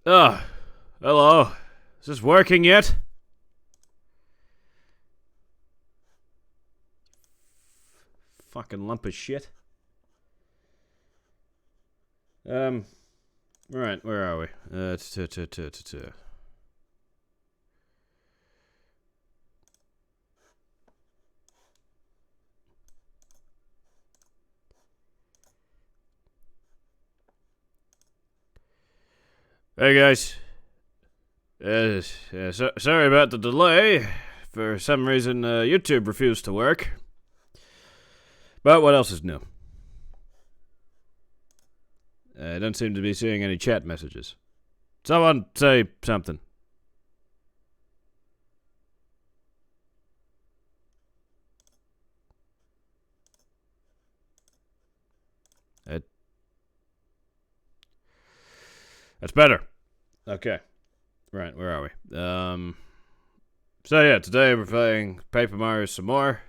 Oh, hello. Is this working yet? Fucking lump of shit. Right, where are we? Hey guys. Sorry about the delay. For some reason, YouTube refused to work. But what else is new? I don't seem to be seeing any chat messages. Someone say something. That's better. Okay. Right, where are we? So yeah, today we're playing Paper Mario some more.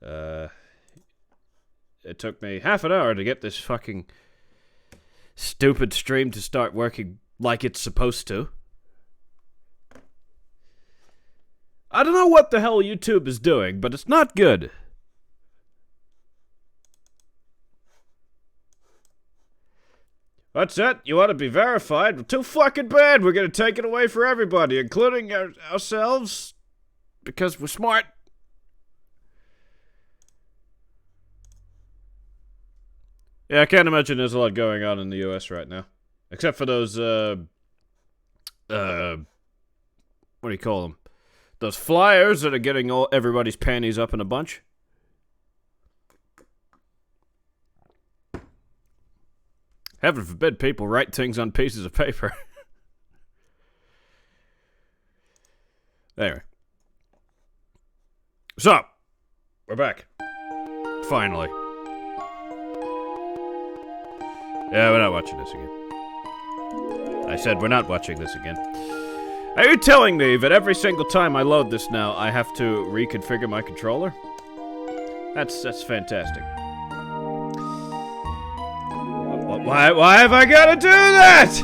It took me half an hour to get this fucking stupid stream to start working like it's supposed to. I don't know what the hell YouTube is doing, but it's not good. What's that? You want to be verified? Well, too fucking bad. We're gonna take it away for everybody, including ourselves, because we're smart. Yeah, I can't imagine there's a lot going on in the US right now. Except for those, what do you call them? Those flyers that are getting everybody's panties up in a bunch. Heaven forbid people write things on pieces of paper. Anyway. So, we're back. Finally. Yeah, we're not watching this again. I said we're not watching this again. Are you telling me that every single time I load this now, I have to reconfigure my controller? That's fantastic. Why have I got to do that?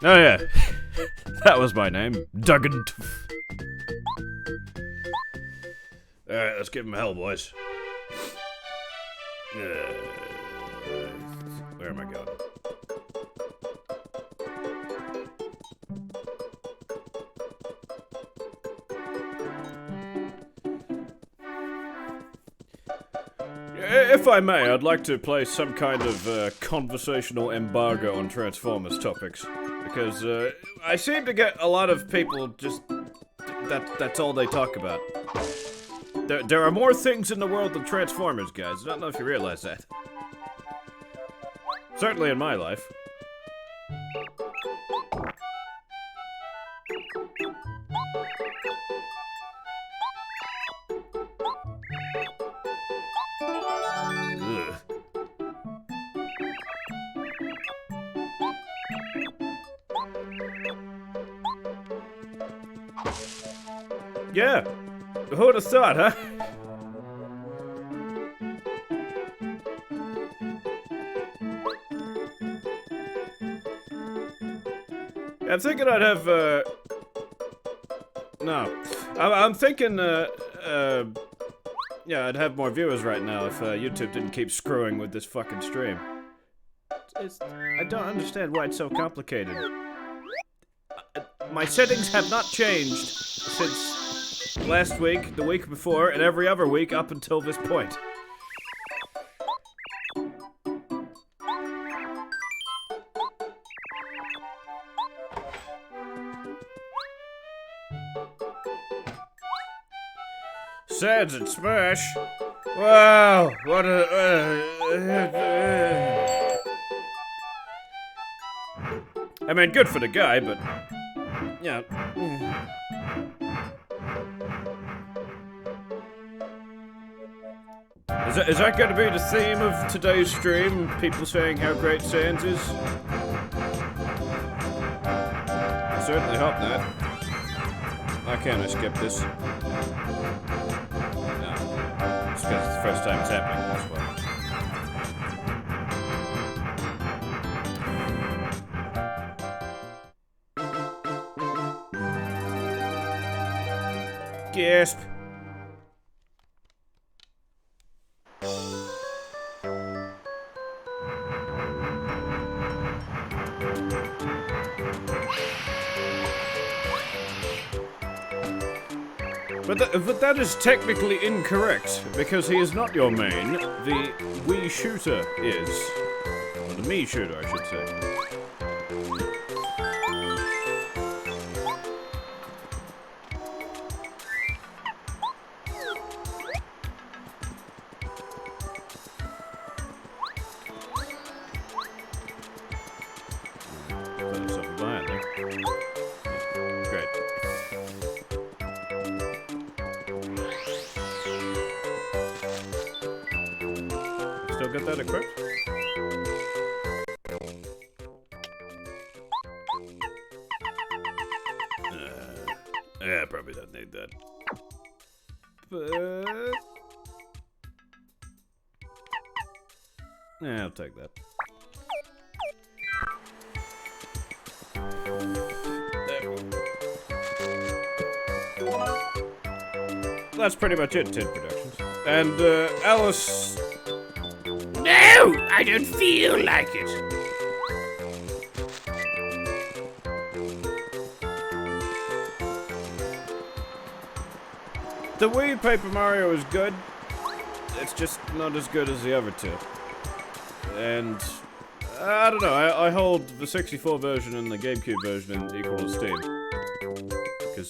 Oh yeah, that was my name, Duggan. Alright, let's give him hell, boys. Where am I going? If I may, I'd like to place some kind of conversational embargo on Transformers topics. Because I seem to get a lot of people just... That's all they talk about. There are more things in the world than Transformers, guys. I don't know if you realize that. Certainly in my life. Yeah, who would have thought, huh? I'm thinking I'd have, no. I'm thinking, yeah, I'd have more viewers right now if, YouTube didn't keep screwing with this fucking stream. I don't understand why it's so complicated. My settings have not changed since last week, the week before, and every other week up until this point. Sands and Smash? Wow, what a... I mean, good for the guy, but... Yeah. Is that going to be the theme of today's stream? People saying how great Sans is? I certainly hope not. Why can't I skip this? No. It's because it's the first time it's happening, that's why. Gasp! But that is technically incorrect, because he is not your main. The Wii shooter is. Or the me shooter, I should say. There's something behind there. Great. Still got that equipped? Yeah, probably don't need that. But... yeah, I'll take that. That's pretty much it, Tin Productions. And, Alice... No! I don't feel like it! The Wii Paper Mario is good. It's just not as good as the other two. And... I don't know, I hold the 64 version and the GameCube version in equal esteem. Because,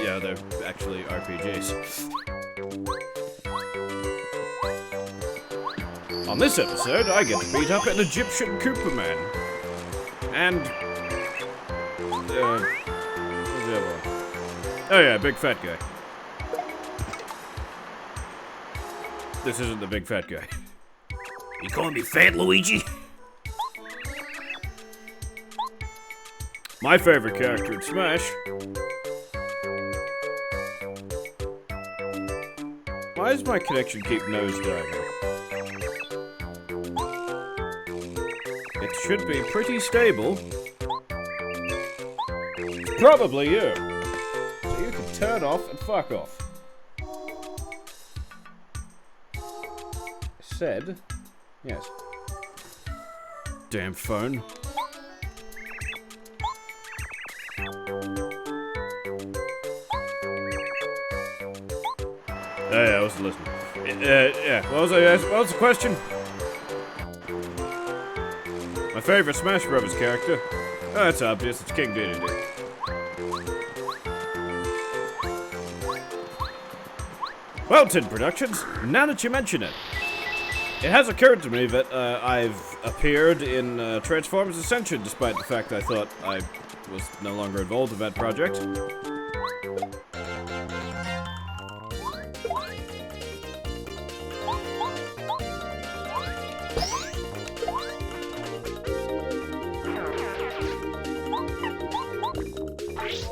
yeah, they're actually RPGs. On this episode, I get to beat up an Egyptian Koopa Man. And... what's the other one? Oh yeah, big fat guy. This isn't the big fat guy. You calling me fat, Luigi? My favorite character in Smash. Why does my connection keep nosediving? It should be pretty stable. Probably you. So you can turn off and fuck off. Said, yes. Damn phone. Oh yeah, I wasn't listening. Yeah, what was the question? My favorite Smash Brothers character? Oh, that's obvious, it's King Dedede. Well, Tin Productions, now that you mention it, it has occurred to me that I've appeared in Transformers Ascension, despite the fact I thought I was no longer involved in that project.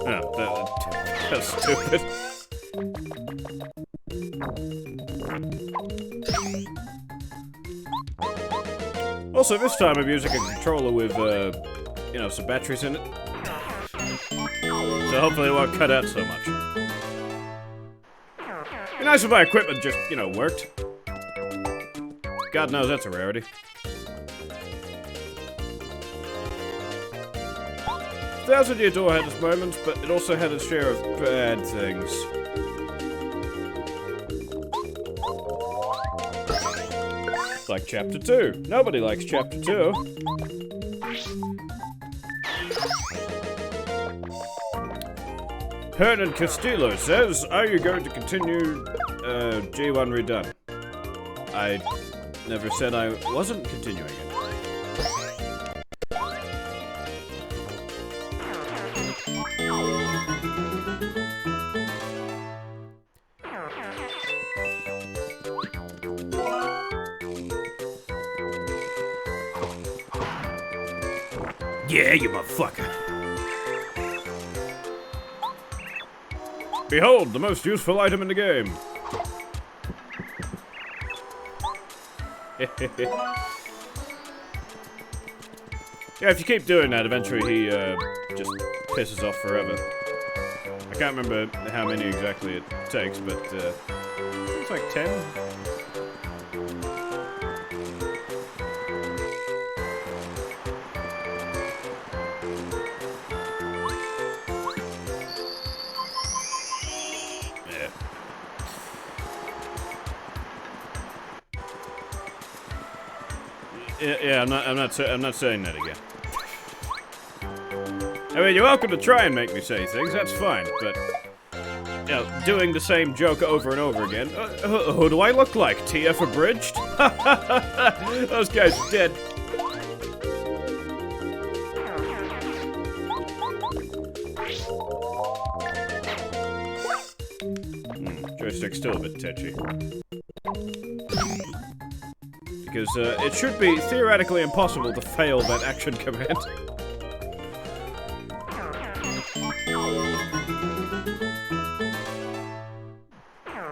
Oh, that's stupid. Also, this time I'm using a controller with, you know, some batteries in it. So hopefully it won't cut out so much. Be nice if my equipment just, you know, worked. God knows that's a rarity. Thousand Year Door had its moments, but it also had its share of bad things. Like Chapter 2. Nobody likes Chapter 2. Hernan Castillo says, are you going to continue G1 Redone? I never said I wasn't continuing it. Yeah, you motherfucker. Behold, the most useful item in the game. Yeah, if you keep doing that, eventually he just pisses off forever. I can't remember how many exactly it takes, but it's like 10. Yeah, I'm not saying that again. I mean, you're welcome to try and make me say things, that's fine, but, you know, doing the same joke over and over again. Who do I look like? TF abridged? Those guys are dead. Joystick's still a bit touchy. Because it should be theoretically impossible to fail that action command.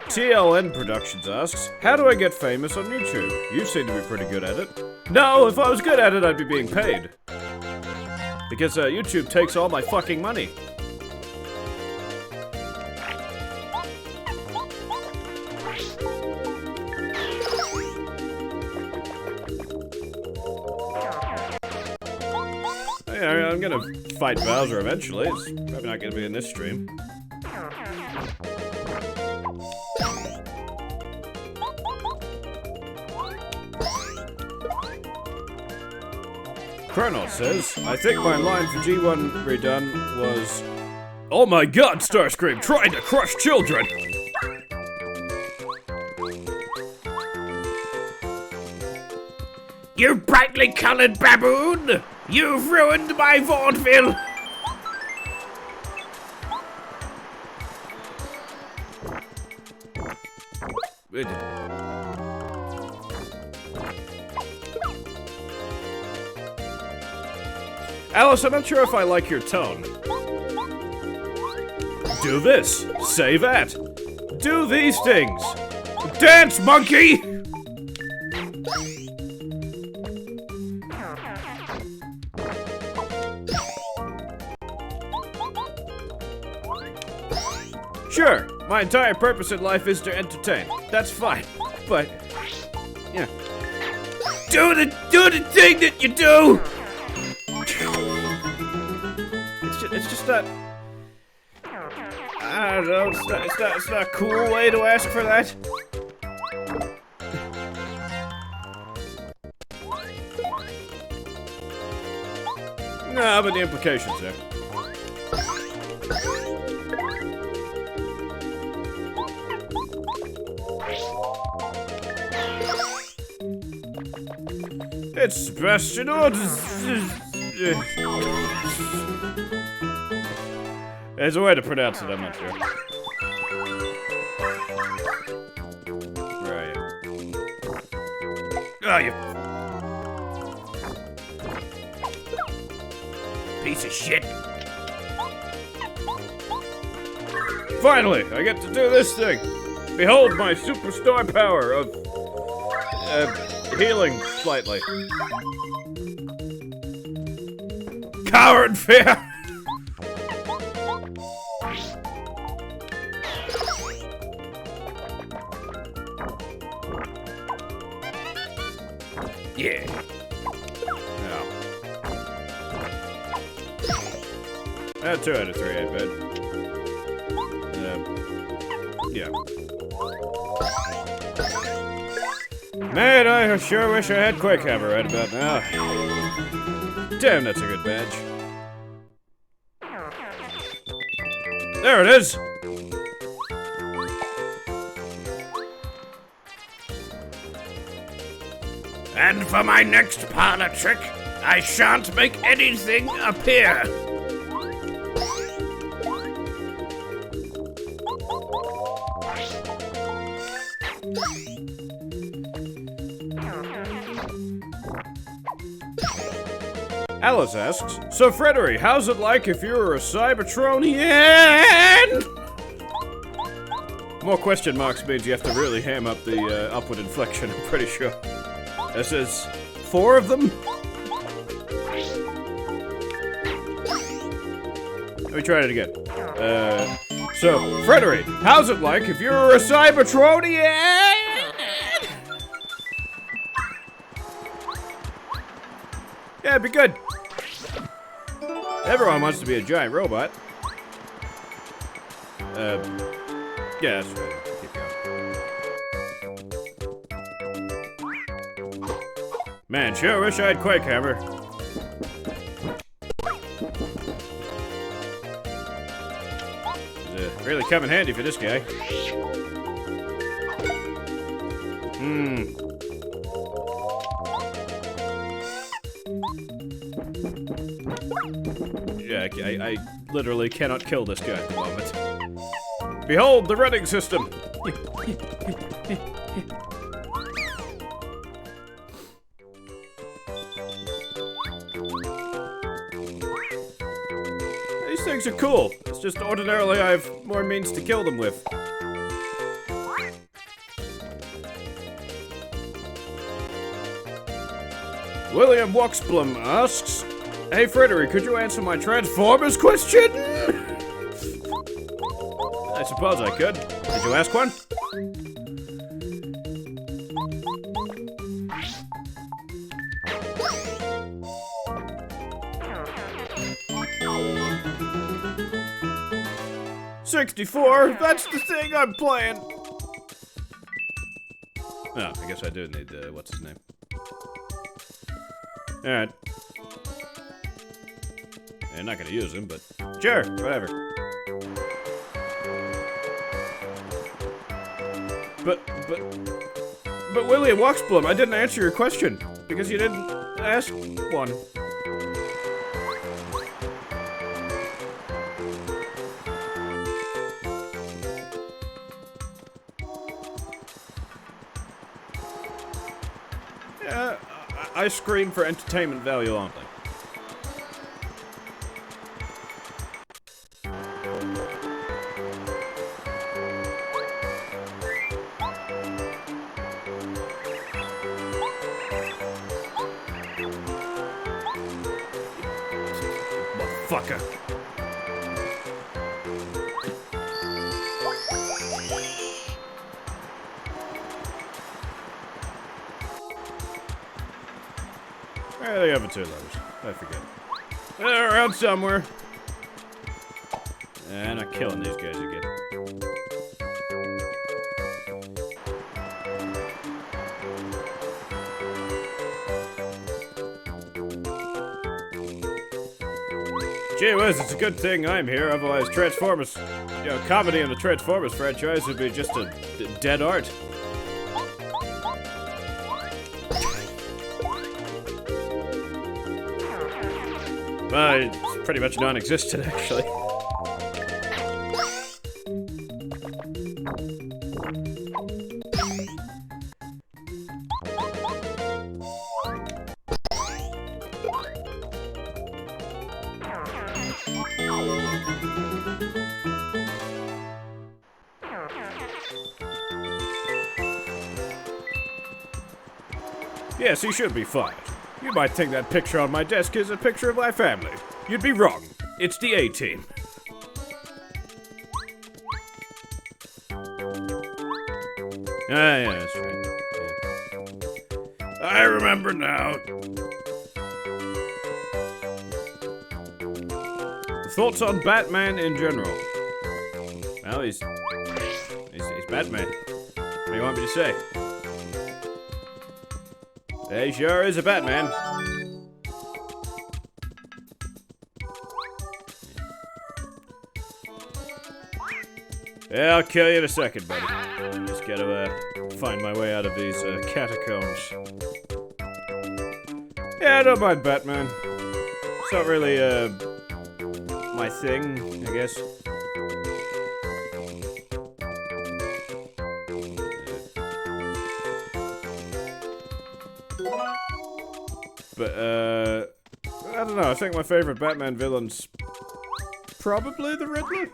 TLN Productions asks, how do I get famous on YouTube? You seem to be pretty good at it. No, if I was good at it, I'd be being paid. Because YouTube takes all my fucking money. I'm gonna fight Bowser eventually. It's probably not gonna be in this stream. Colonel says, I think my line for G1 redone was, oh my god, Starscream, trying to crush children! You brightly colored baboon! You've ruined my vaudeville! Alice, I'm not sure if I like your tone. Do this. Say that. Do these things. Dance, monkey! Sure, my entire purpose in life is to entertain. That's fine, but yeah. Do the thing that you do! It's just that I don't know. It's not a cool way to ask for that. No, but the implications there. It's Sebastian There's a way to pronounce it, I'm not sure. Where are you? Oh, you Piece of shit. Finally, I get to do this thing. Behold my superstar power of healing slightly. Coward fear. Yeah. No. 2 out of 3, I bet. Yeah. Man, I sure wish I had Quakehammer right about now. Damn, that's a good badge. There it is! And for my next parlor trick, I shan't make anything appear. Alice asks, so Freddery, how's it like if you were a Cybertronian? More question marks means you have to really ham up the upward inflection, I'm pretty sure. This is 4 of them? Let me try it again. So, Freddery, how's it like if you're a Cybertronian? Yeah, it'd be good. Everyone wants to be a giant robot. Yeah, that's right. Keep going. Man, sure wish I had Quake Hammer. Really come in handy for this guy. Yeah, I literally cannot kill this guy at the moment. Behold the running system! These things are cool. It's just ordinarily I have more means to kill them with. William Wuxblum asks, "Hey Freddery, could you answer my Transformers question?" I suppose I could. Did you ask one? "64, that's the thing I'm playing." Oh, I guess I do need, what's his name? Alright. I'm not gonna use him, but sure, whatever. But William Wuxblum, I didn't answer your question because you didn't ask one. Yeah, I scream for entertainment value only. Motherfucker. Where are the other 2 levels? I forget. They're around somewhere. And I'm killing these guys again. Gee whiz, it's a good thing I'm here, otherwise Transformers, you know, comedy in the Transformers franchise would be just a dead art. Well, it's pretty much non-existent, actually. Yes, he should be fired. You might think that picture on my desk is a picture of my family. You'd be wrong. It's the A-Team. Ah, yeah, that's right. Yeah. I remember now. Thoughts on Batman in general? Well, he's Batman. What do you want me to say? He sure is a Batman. Yeah, I'll kill you in a second, buddy. Just gotta find my way out of these catacombs. Yeah, I don't mind Batman. It's not really my thing, I guess. But, I don't know, I think my favorite Batman villain's probably the Riddler?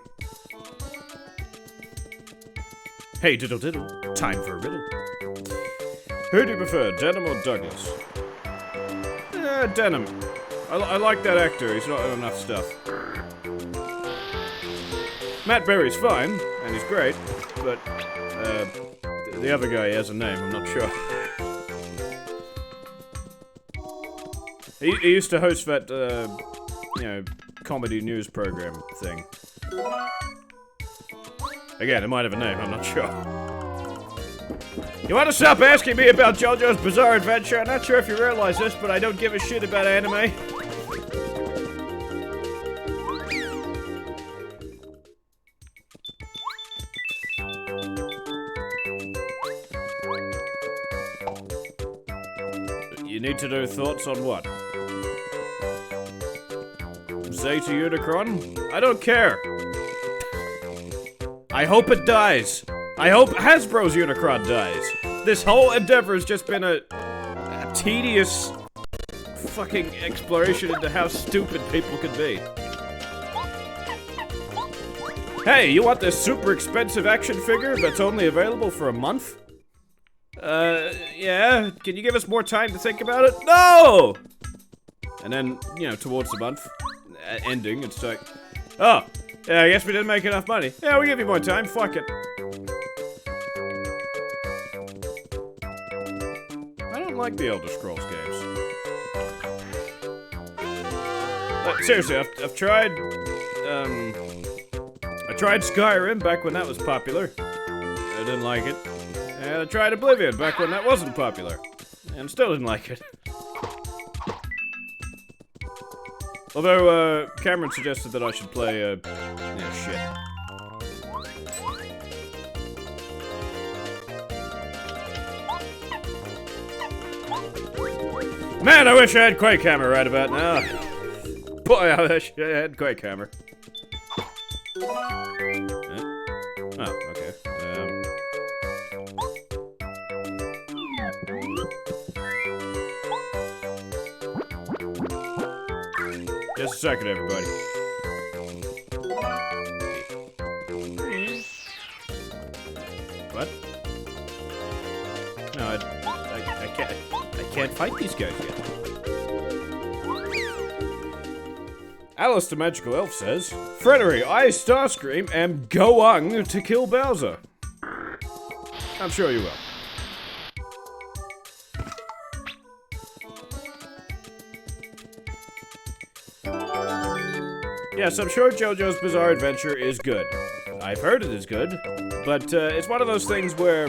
Hey, diddle diddle. Time for a riddle. Who do you prefer, Denham or Douglas? Denham. I like that actor. He's not in enough stuff. Matt Berry's fine, and he's great, but the other guy has a name. I'm not sure. He used to host that, comedy news program thing. Again, it might have a name, I'm not sure. You want to stop asking me about JoJo's Bizarre Adventure? I'm not sure if you realize this, but I don't give a shit about anime. You need to know thoughts on what? Zeta Unicron? I don't care. I hope it dies. I hope Hasbro's Unicron dies. This whole endeavor has just been a tedious fucking exploration into how stupid people can be. Hey, you want this super expensive action figure that's only available for a month? Yeah, can you give us more time to think about it? No! And then, towards the month ending, it's like, oh, yeah, I guess we didn't make enough money. Yeah, we'll give you more time, fuck it. I don't like the Elder Scrolls games. Seriously, I've tried, I tried Skyrim back when that was popular. I didn't like it. And I tried Oblivion back when that wasn't popular. And still didn't like it. Although, Cameron suggested that I should play, shit. Man, I wish I had Quake Hammer right about now. Boy, I wish I had Quake Hammer. Oh, okay. Just a second, everybody. What? No, I can't fight these guys yet. Alice the Magical Elf says, Freddery, I, Starscream, am going to kill Bowser. I'm sure you will. Yes, I'm sure JoJo's Bizarre Adventure is good. I've heard it is good, but it's one of those things where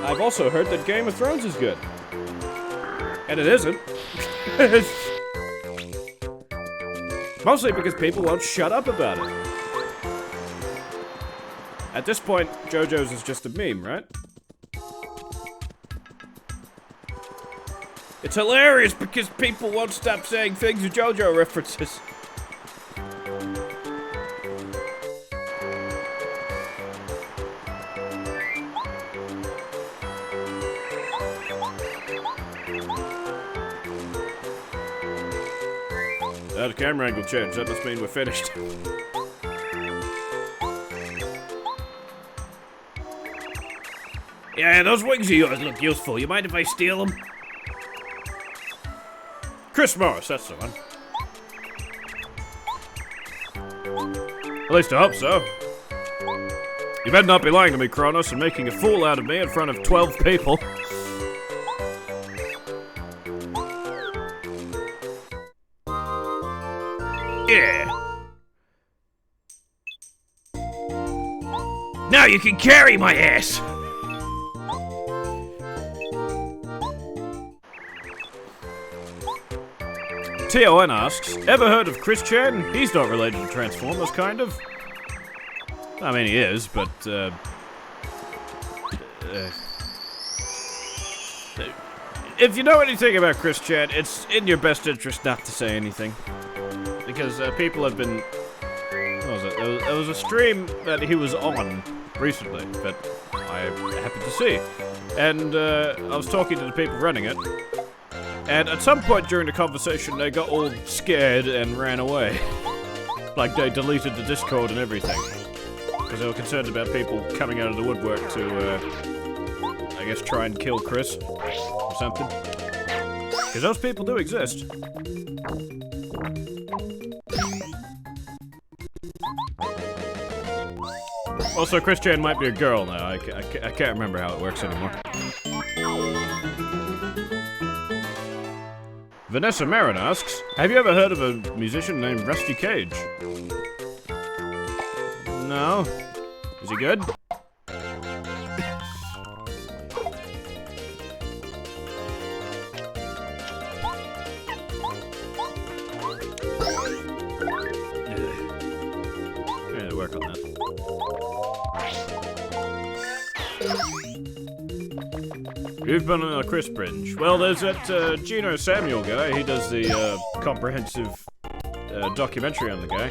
I've also heard that Game of Thrones is good. And it isn't. Mostly because people won't shut up about it. At this point, JoJo's is just a meme, right? It's hilarious because people won't stop saying things with JoJo references. The camera angle changed. That must mean we're finished. Yeah, those wings of yours look useful. You mind if I steal them? Chris Morris, that's the one. At least I hope so. You better not be lying to me, Kronos, and making a fool out of me in front of 12 people. Yeah. Now you can carry my ass. TON asks, ever heard of Chris Chan? He's not related to Transformers, kind of. I mean, he is, but, if you know anything about Chris Chan, it's in your best interest not to say anything. Because people have been... What was it? There was a stream that he was on recently that I happened to see. And I was talking to the people running it. And at some point during the conversation, they got all scared and ran away. Like they deleted the Discord and everything. Because they were concerned about people coming out of the woodwork to, I guess, try and kill Chris or something. Because those people do exist. Also, Chris Chan might be a girl now. I can't remember how it works anymore. Vanessa Marin asks, have you ever heard of a musician named Rusty Cage? No. Is he good? Yeah, work on that. You've been on a Chris binge. Well, there's that Gino Samuel guy. He does the comprehensive documentary on the guy.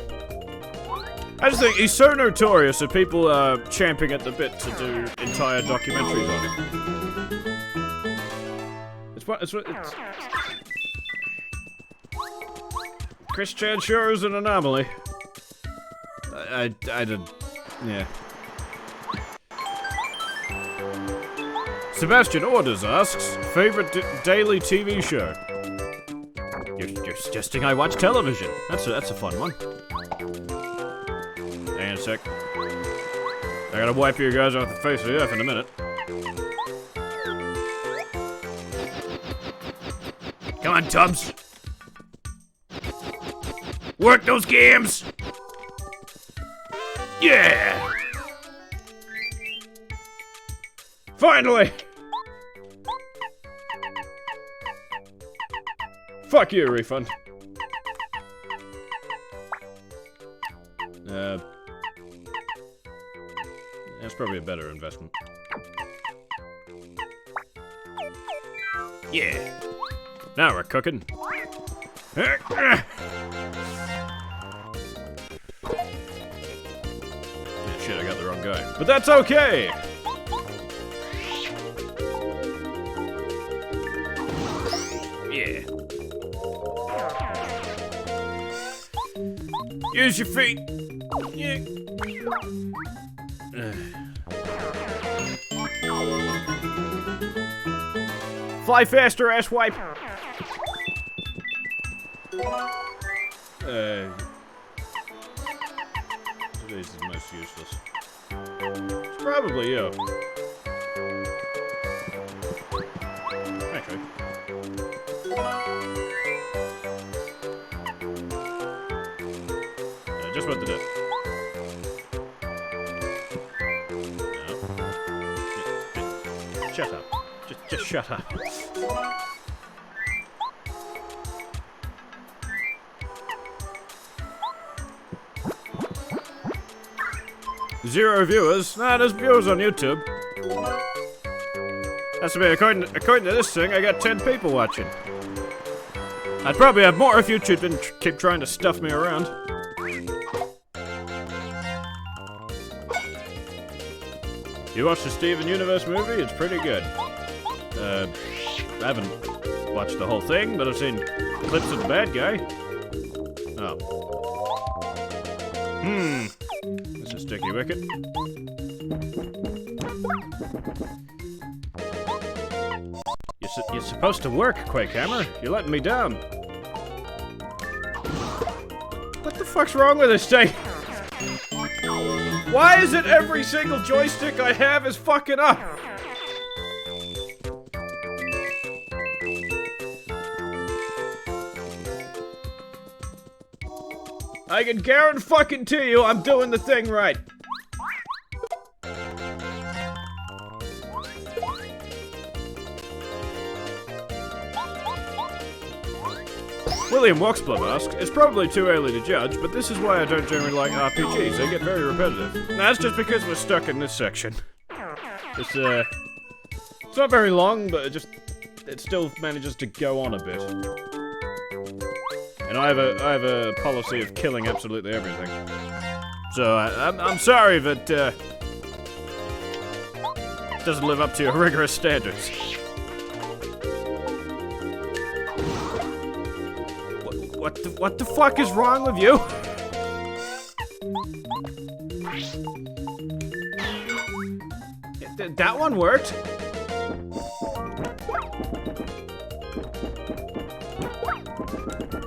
I just think he's so notorious that people are champing at the bit to do entire documentaries on him. It's Chris Chan sure is an anomaly. I didn't. Yeah. Sebastian Orders asks, favorite daily TV show? You're suggesting I watch television. That's a fun one. Hang on a sec. I gotta wipe you guys off the face of the earth in a minute. Come on, Tubbs. Work those games. Yeah. Finally! Fuck you, refund. That's probably a better investment. Yeah. Now we're cooking. Yeah, shit, I got the wrong guy. But that's okay! Yeah. Use your feet. Yeah. Fly faster, ass wipe! This is most useless. It's probably you. Actually. Just what to do. No. Shut up. Just shut up. Zero viewers? Nah, there's viewers on YouTube. That's to be according to this thing, I got 10 people watching. I'd probably have more if YouTube didn't keep trying to stuff me around. You watched the Steven Universe movie? It's pretty good. I haven't watched the whole thing, but I've seen clips of the bad guy. Oh. That's a sticky wicket. You're supposed to work, Quakehammer. You're letting me down. What the fuck's wrong with this thing? Why is it every single joystick I have is fucking up? I can guarantee you I'm doing the thing right. William Woxblum asks, it's probably too early to judge, but this is why I don't generally like RPGs. They get very repetitive. That's just because we're stuck in this section. It's not very long, but it still manages to go on a bit. And I have a policy of killing absolutely everything. So I'm sorry if it doesn't live up to your rigorous standards. What the fuck is wrong with you? That one worked.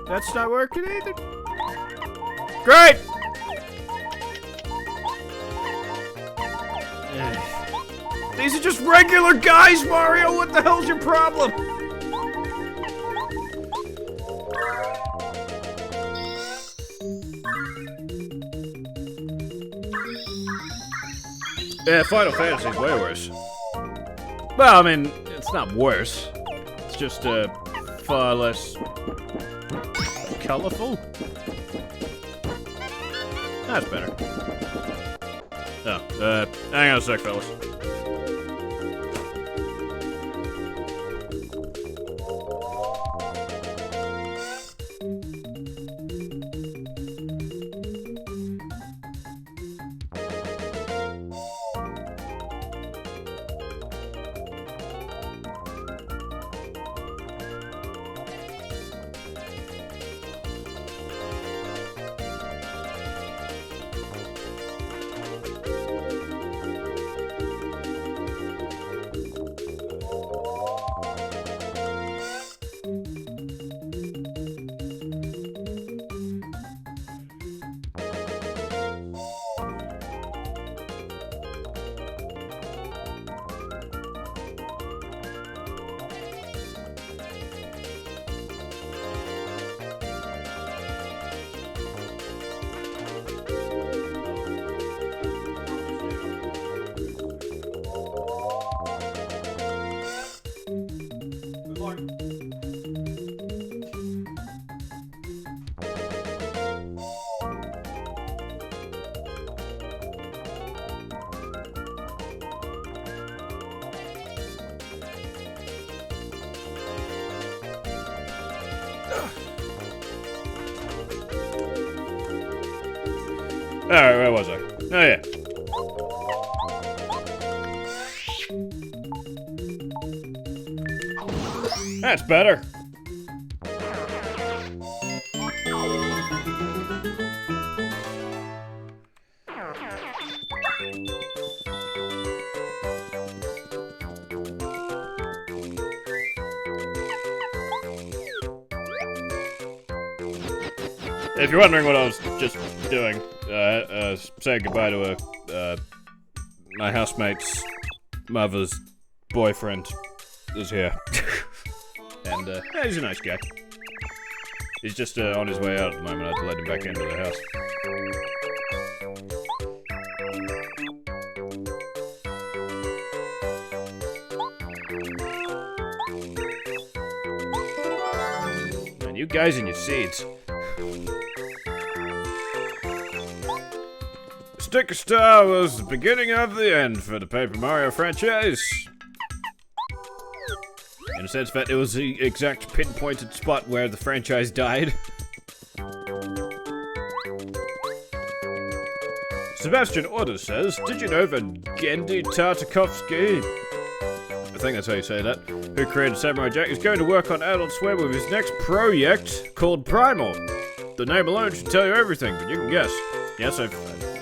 That's not working either. Great! These are just regular guys, Mario! What the hell's your problem? Yeah, Final Fantasy's way worse. Well, I mean, it's not worse. It's just, far less colorful. That's better. Oh, hang on a sec, fellas. Alright, where was I? Oh, yeah. That's better. If you're wondering what I was just doing, saying goodbye to my housemate's mother's boyfriend is here. And, yeah, he's a nice guy. He's just, on his way out at the moment. I had to let him back into the house. Man, you guys and your seeds. Sticker Star was the beginning of the end for the Paper Mario franchise. In a sense that it was the exact pinpointed spot where the franchise died. Sebastian Order says, did you know that Gendy Tartakovsky, I think that's how you say that, who created Samurai Jack, is going to work on Adult Swim with his next project called Primal? The name alone should tell you everything, but you can guess. Yes, I've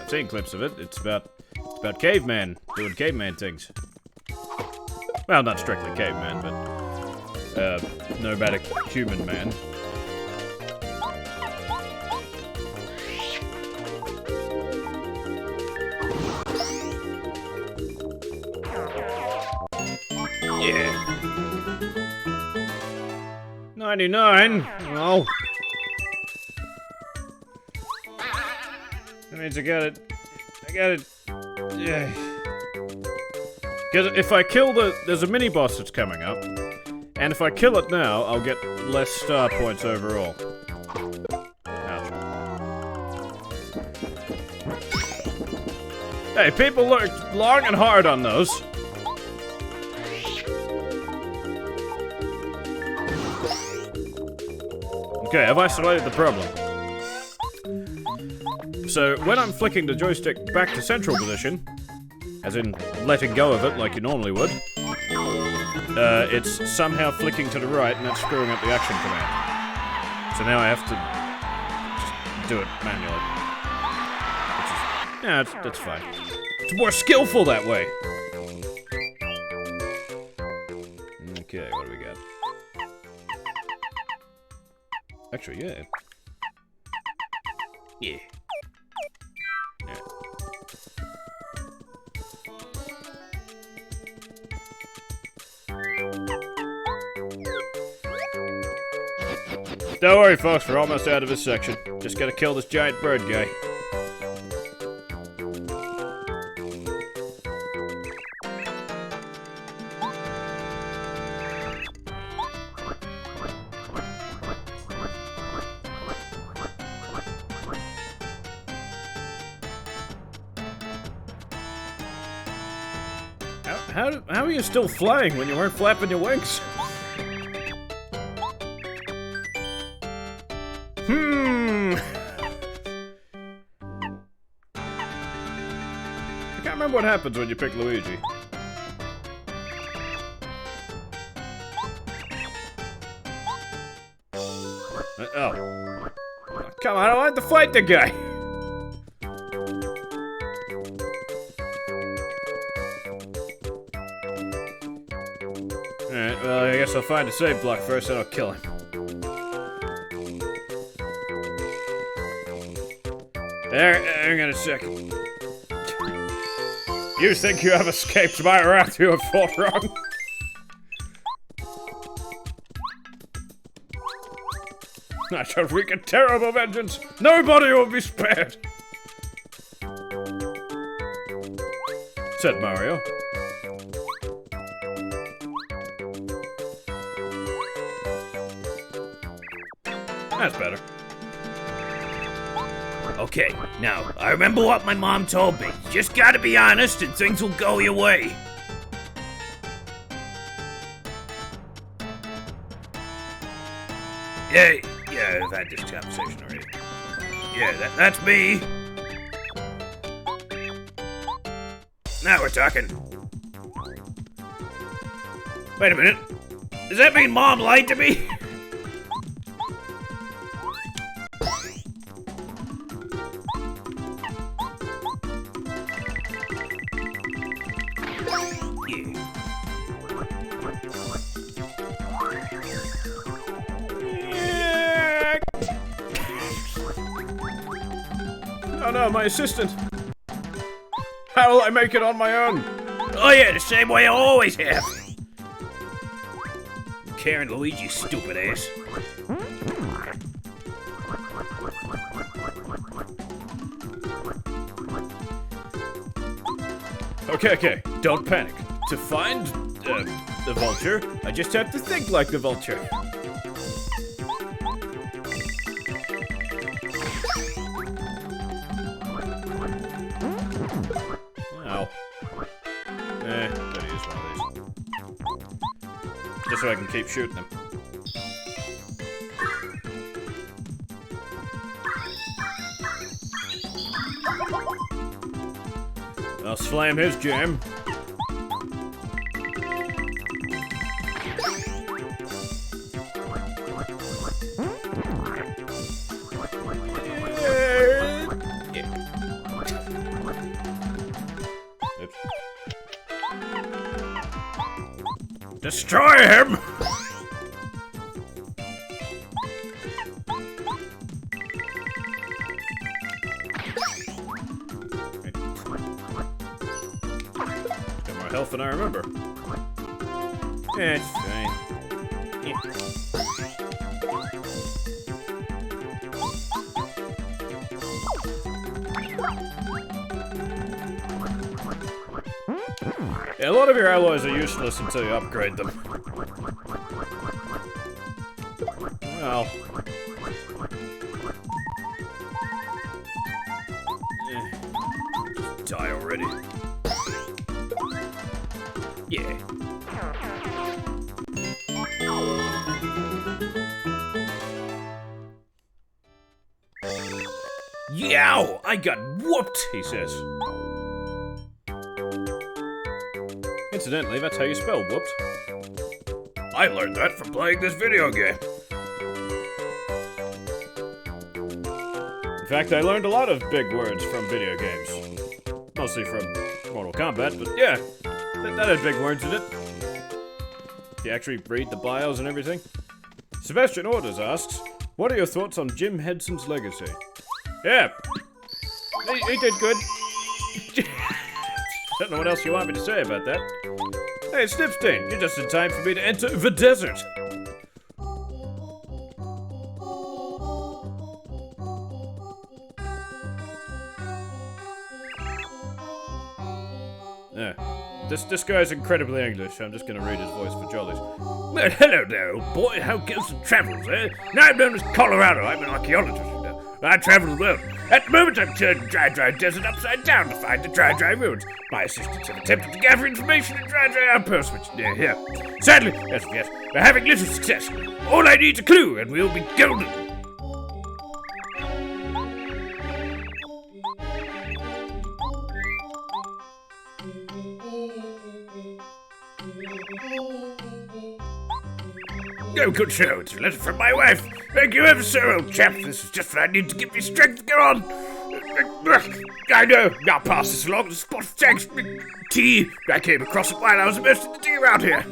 seen clips of it. It's about caveman doing caveman things. Well, not strictly caveman, but nomadic human man. Yeah. 99. Oh. That means I got it. Yeah. Because if I kill there's a mini boss that's coming up, and if I kill it now, I'll get less star points overall. Ouch. Hey, people looked long and hard on those. Okay, I've isolated the problem. So, when I'm flicking the joystick back to central position, as in letting go of it like you normally would, it's somehow flicking to the right and that's screwing up the action command. So now I have to just do it manually. Which is, yeah, that's fine. It's more skillful that way. got? Actually, yeah. Yeah. Don't worry, folks, we're almost out of this section. Just gotta kill this giant bird guy. How are you still flying when you weren't flapping your wings? I can't remember what happens when you pick Luigi. Oh. Come on, I want to fight the guy! Alright, well, I guess I'll find a save block first, then I'll kill him. Hang on a second. You think you have escaped my wrath? You have fought wrong. I shall wreak a terrible vengeance. Nobody will be spared. Said Mario. That's better. Okay, now, I remember what my mom told me. Just gotta be honest and things will go your way. Yeah, I've had this conversation already. Yeah, that's me. Now we're talking. Wait a minute. Does that mean Mom lied to me? Oh no, my assistant! How will I make it on my own? Oh yeah, the same way I always have. Karen Luigi's stupid ass. Okay, don't panic. To find, the vulture, I just have to think like the vulture. Ow. Gotta use one of these. Just so I can keep shooting them. I'll slam his jam. Destroy him! Got more health than I remember. Yeah, it's fine. Yeah, a lot of your alloys are useless until you upgrade them. Well. Just die already. Yeah. Yow! I got whooped, He says. Incidentally, that's how you spell whoops. I learned that from playing this video game. In fact, I learned a lot of big words from video games. Mostly from Mortal Kombat, but yeah, that had big words in it. If you actually read the bios and everything. Sebastian Orders asks, what are your thoughts on Jim Henson's legacy? Yeah, he did good. Don't know what else you want me to say about that. Hey, Snipstein, you're just in time for me to enter the desert. Yeah. This guy's incredibly English. I'm just gonna read his voice for jollies. Well, hello there, old boy. How goes the travels, eh? Now I'm known as Colorado. I'm an archaeologist, you know. I travel the world. At the moment, I'm turning dry desert upside down to find the dry ruins. My assistants have attempted to gather information in dry outposts, which near here. Sadly, as of yet, we're having little success. All I need is a clue, and we'll be golden. Oh, good show. It's a letter from my wife. Thank you ever so, old chap. This is just what I need to give me strength to go on. I know. I'll pass this along to spot of Jack's tea. I came across it while I was immersed in the tea around here.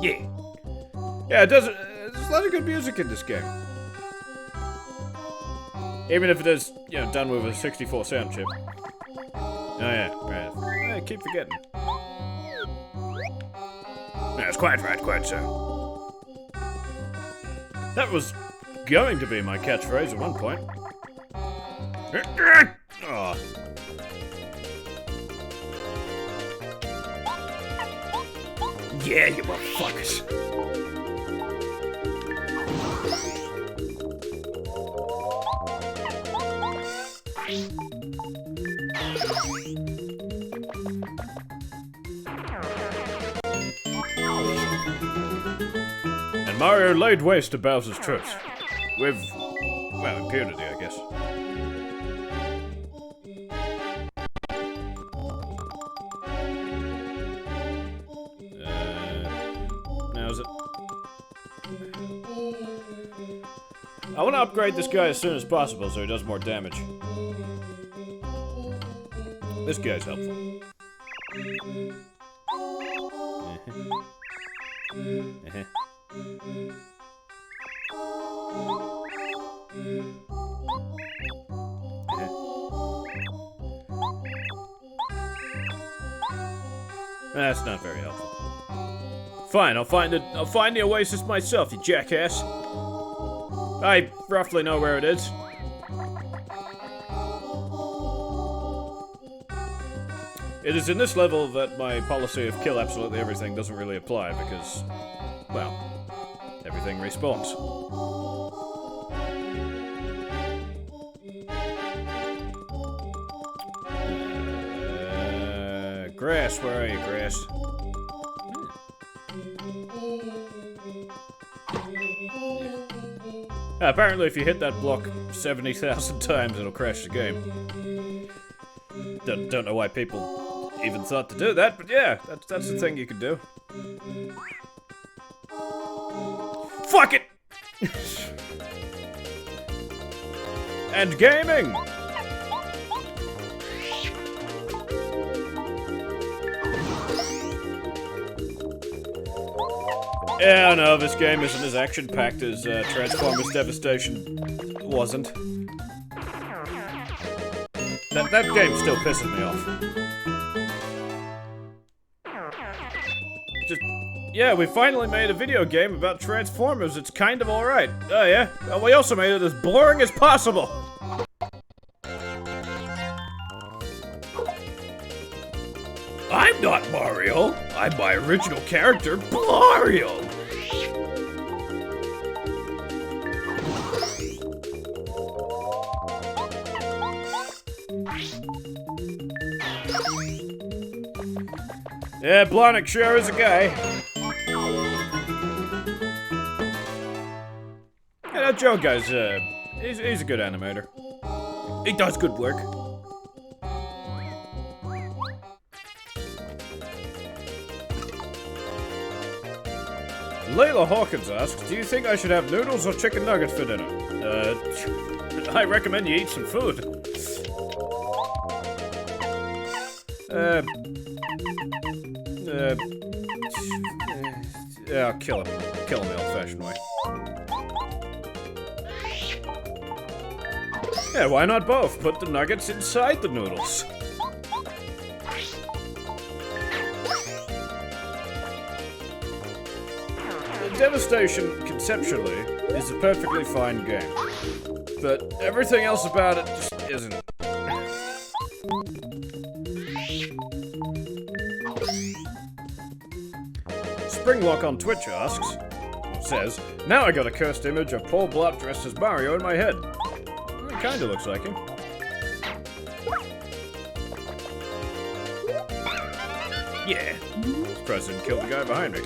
Yeah. Yeah, it does. There's a lot of good music in this game. Even if it is, you know, done with a 64 sound chip. Oh yeah, right. I keep forgetting. That's quite right, quite so. That was going to be my catchphrase at one point. Oh. Yeah, you motherfuckers. And Mario laid waste to Bowser's troops. With, well, impunity, I guess. Now is it... I want to upgrade this guy as soon as possible so he does more damage. This guy's helpful. That's not very helpful. Fine, I'll find the oasis myself, you jackass. I roughly know where it is. It is in this level that my policy of kill absolutely everything doesn't really apply because, well, everything respawns. Grass, where are you, Grass? Apparently if you hit that block 70,000 times, it'll crash the game. Don't know why people even thought to do that, but yeah, that's the thing you can do. Fuck it! And gaming! Yeah, no, this game isn't as action-packed as Transformers Devastation wasn't. That game still pisses me off. Just, yeah, we finally made a video game about Transformers. It's kind of alright. Oh yeah? Well, we also made it as boring as possible. I'm not Mario. I'm my original character, Mario. Yeah, Blonick sure is a guy. Yeah, that Joe guy's, he's a good animator. He does good work. Layla Hawkins asks, do you think I should have noodles or chicken nuggets for dinner? I recommend you eat some food. Yeah, I'll kill him. Kill him the old-fashioned way. Yeah, why not both? Put the nuggets inside the noodles. Devastation, conceptually, is a perfectly fine game. But everything else about it just isn't. Springlock on Twitch says, now I got a cursed image of Paul Blart dressed as Mario in my head. It kinda looks like him. Yeah. Surprised I didn't kill the guy behind me.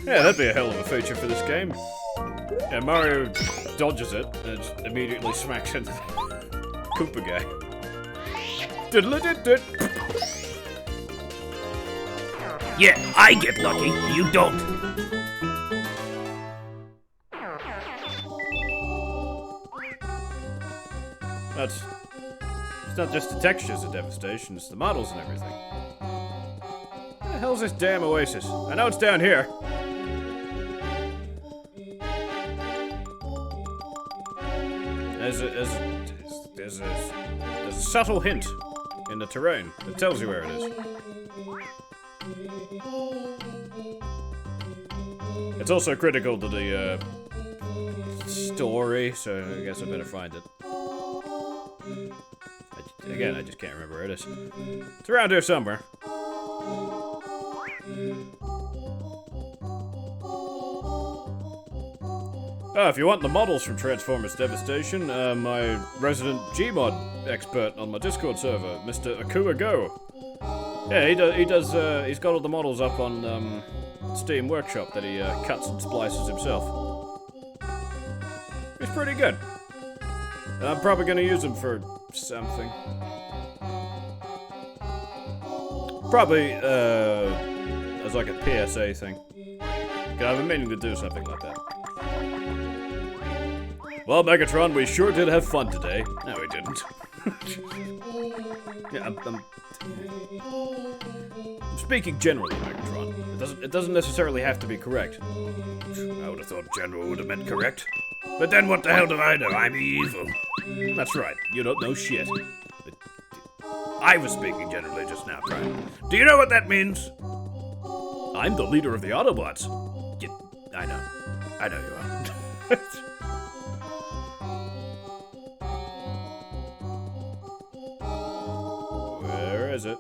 Yeah, that'd be a hell of a feature for this game. Yeah, Mario dodges it and just immediately smacks into the Koopa guy. Diddle-a-did-did. Yeah, I get lucky, you don't. It's not just the textures of devastation, it's the models and everything. Where the hell's this damn oasis? I know it's down here. There's a subtle hint in the terrain that tells you where it is. It's also critical to the story, so I guess I better find it. Again, I just can't remember where it is. It's around here somewhere. If you want the models from Transformers Devastation, my resident Gmod expert on my Discord server, Mr. Akua Go. Yeah, he's got all the models up on Steam Workshop that he cuts and splices himself. He's pretty good. And I'm probably gonna use him for something. Probably as like a PSA thing. 'Cause I've been meaning to do something like that. Well, Megatron, we sure did have fun today. No, we didn't. Yeah, I'm speaking generally, Megatron. It doesn't necessarily have to be correct. I would have thought general would have meant correct. But then what the hell do I know? I'm evil. That's right. You don't know shit. I was speaking generally just now, Brian. Do you know what that means? I'm the leader of the Autobots. I know. I know you are. Where is it?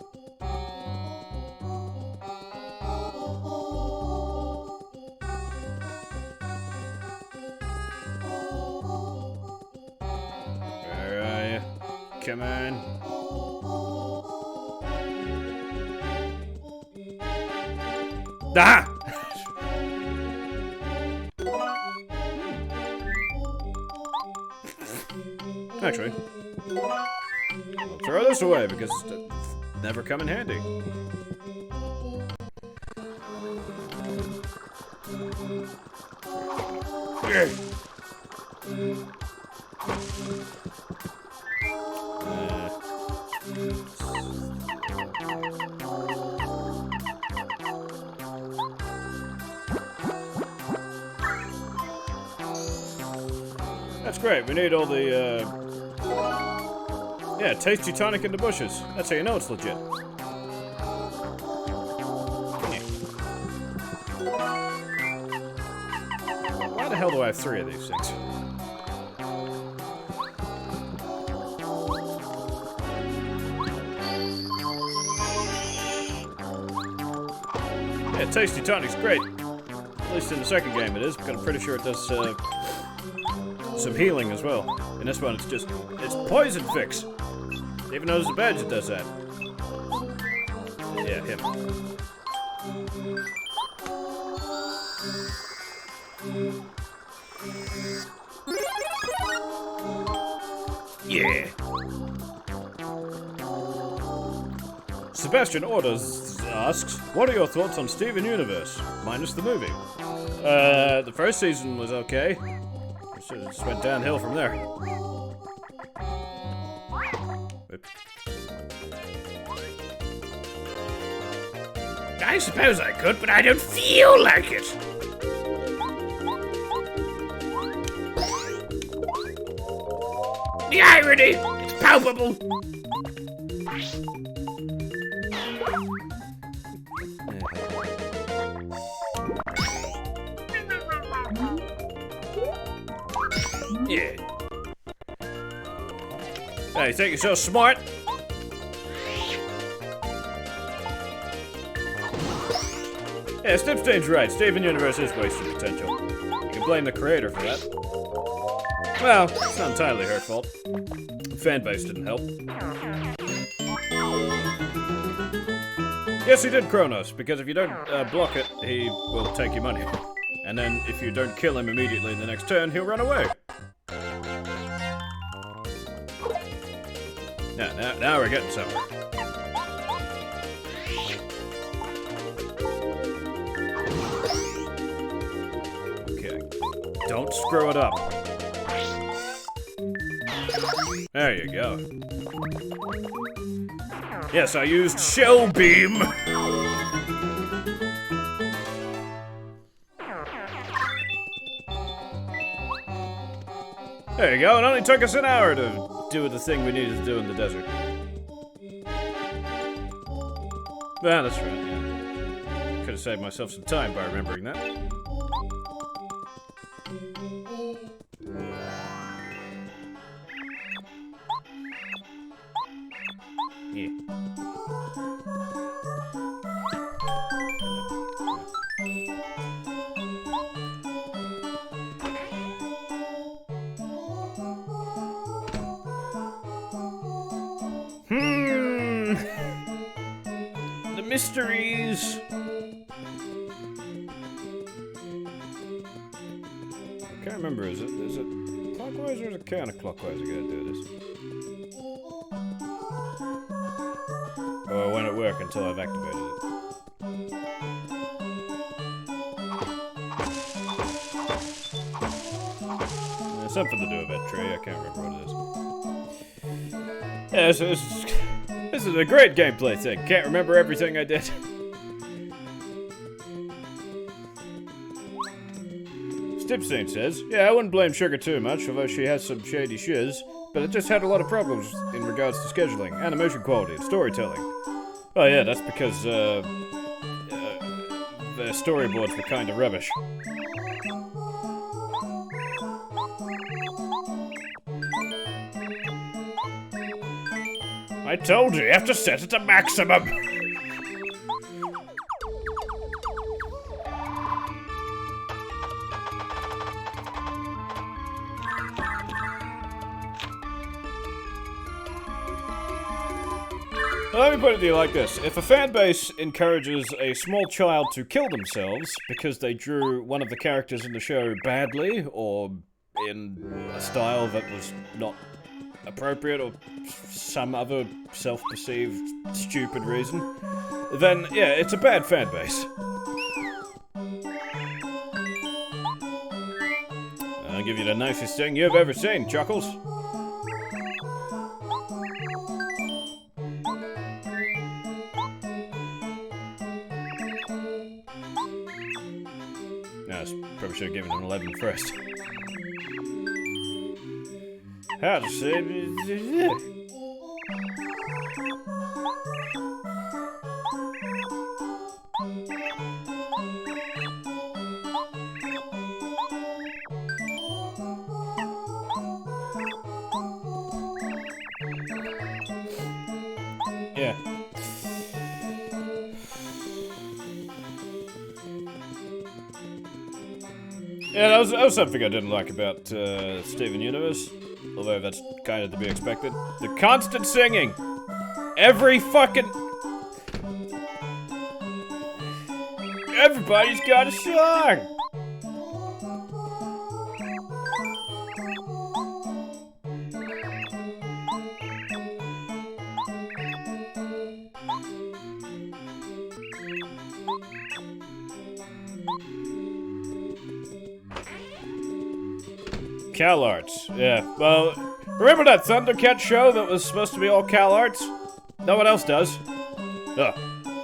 Where are you? Come on. Ah! Actually, I'll throw this away because it's never come in handy. That's great. We need all the, yeah, tasty tonic in the bushes. That's how you know it's legit. Why the hell do I have 3 of these things? Yeah, tasty tonic's great. At least in the second game it is, because I'm pretty sure it does, some healing as well. In this one, it's poison fix. Even though there's a badge that does that. Yeah, him. Yeah. Sebastian Orders asks, what are your thoughts on Steven Universe? Minus the movie. The first season was okay. It just went downhill from there. I suppose I could, but I don't feel like it. The irony! It's palpable! Yeah. Hey, you think you're so smart? Yeah, Stipstein's right. Steven Universe is wasted potential. You can blame the creator for that. Well, it's not entirely her fault. The fanbase didn't help. Yes, he did Kronos, because if you don't block it, he will take your money. And then, if you don't kill him immediately in the next turn, he'll run away. Now we're getting somewhere. Okay. Don't screw it up. There you go. Yes, I used Shell Beam. There you go, it only took us an hour to do the thing we needed to do in the desert. Ah, that's right, yeah. Could have saved myself some time by remembering that. Yeah. The mysteries. I can't remember, is it clockwise or is it counterclockwise I gotta do this? Or it won't at work until I've activated it. There's something to do with that tree, I can't remember what it is. Yeah, this is a great gameplay thing. Can't remember everything I did. Stipstein says, yeah, I wouldn't blame Sugar too much, although she has some shady shiz, but it just had a lot of problems in regards to scheduling, animation quality, and storytelling. Oh yeah, that's because, their storyboards were kinda rubbish. I told you have to set it to maximum. Let me put it to you like this. If a fan base encourages a small child to kill themselves because they drew one of the characters in the show badly, or in a style that was not appropriate, or some other self-perceived stupid reason, then yeah, it's a bad fan base. I'll give you the nicest thing you've ever seen, Chuckles. Probably should have given him 11 first. How to say yeah. Yeah, that was something I didn't like about Steven Universe, although that's kind of to be expected. The constant singing! Every fucking... Everybody's got a song! Cal Arts. Yeah, well, remember that Thundercat show that was supposed to be all Cal Arts? No one else does. Ugh.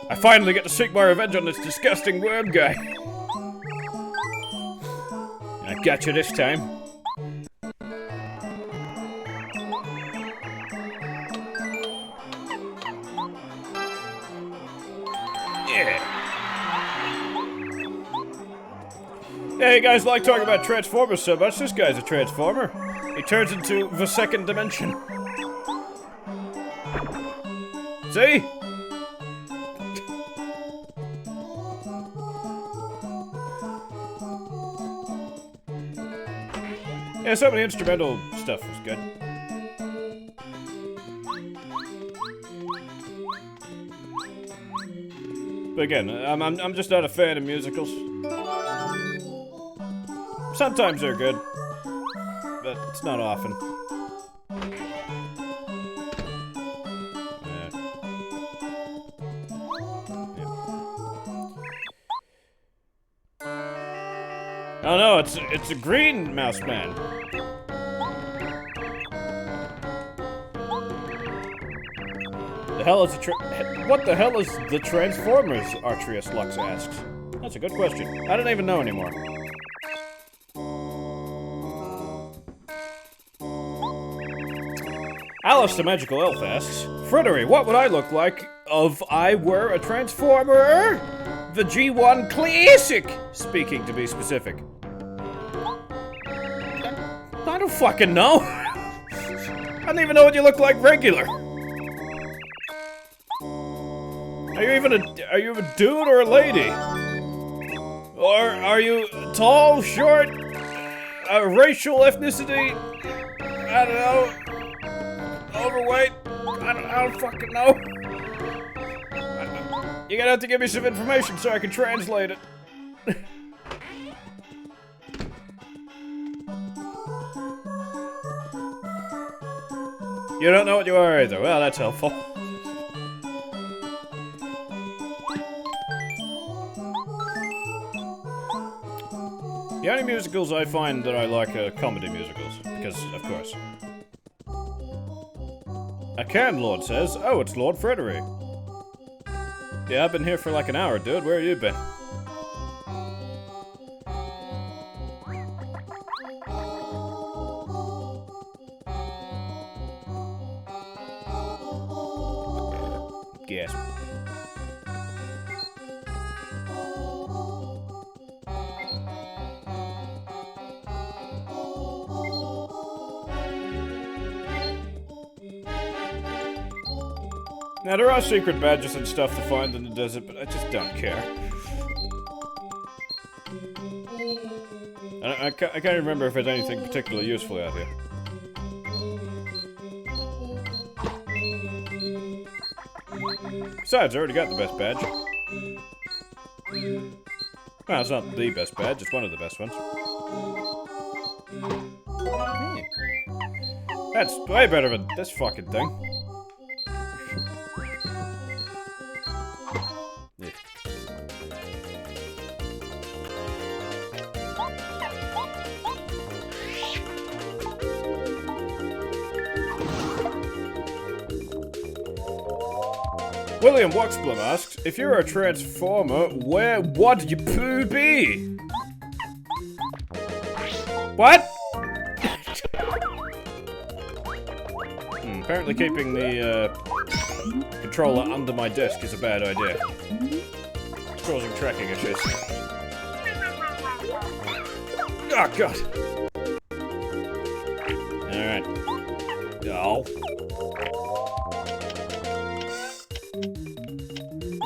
I finally get to seek my revenge on this disgusting worm guy. I got you this time. Yeah. Yeah, you guys like talking about Transformers so much. This guy's a Transformer. He turns into the second dimension. See? Yeah, some of the instrumental stuff was good. But again, I'm just not a fan of musicals. Sometimes they're good, but it's not often. Oh no, it's a green mouse man. The hell is what the hell is the Transformers? Artrius Lux asks. That's a good question. I don't even know anymore. Alice the Magical Elf asks, Freddery, what would I look like if I were a Transformer? The G1 Classic, speaking to be specific. I don't fucking know. I don't even know what you look like regular. Are you a dude or a lady? Or are you tall, short, racial ethnicity? I don't know. Overweight? I don't fucking know. You're gonna have to give me some information so I can translate it. You don't know what you are either. Well, that's helpful. The only musicals I find that I like are comedy musicals, because, of course. A Lord says, oh, it's Lord Freddery. Yeah, I've been here for like an hour, dude. Where have you been? Gasp. Now, there are secret badges and stuff to find in the desert, but I just don't care. I can't remember if there's anything particularly useful out here. Besides, I already got the best badge. Well, it's not the best badge, it's one of the best ones. That's way better than this fucking thing. William Waxblum asks, if you're a Transformer, where would your poo be? What? Apparently keeping the controller under my desk is a bad idea. It's causing tracking issues. Oh, God. Alright. Oh.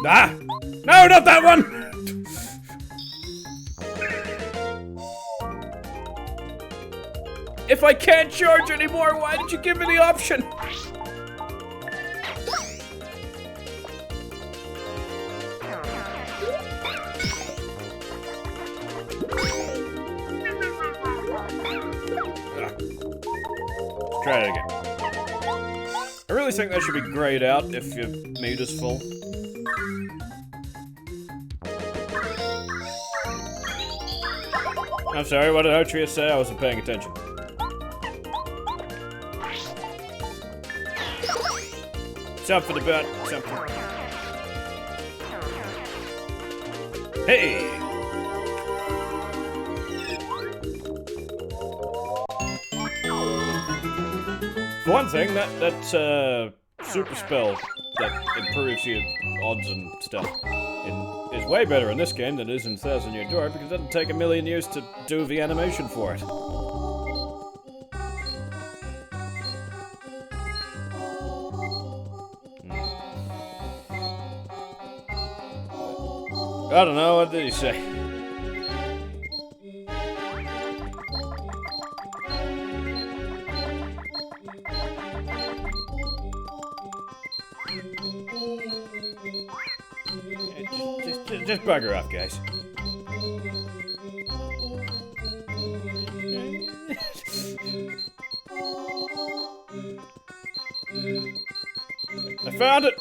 Ah! No, not that one! If I can't charge anymore, why did you give me the option? Let's try it again. I really think that should be grayed out if your meter's full. I'm sorry, what did Artrius say? I wasn't paying attention. Something about something. Hey! For one thing, that super spell that improves your odds and stuff is way better in this game than it is in Thousand Year Door because it doesn't take a million years to do the animation for it. I don't know, what did he say? Just bugger off, guys. I found it!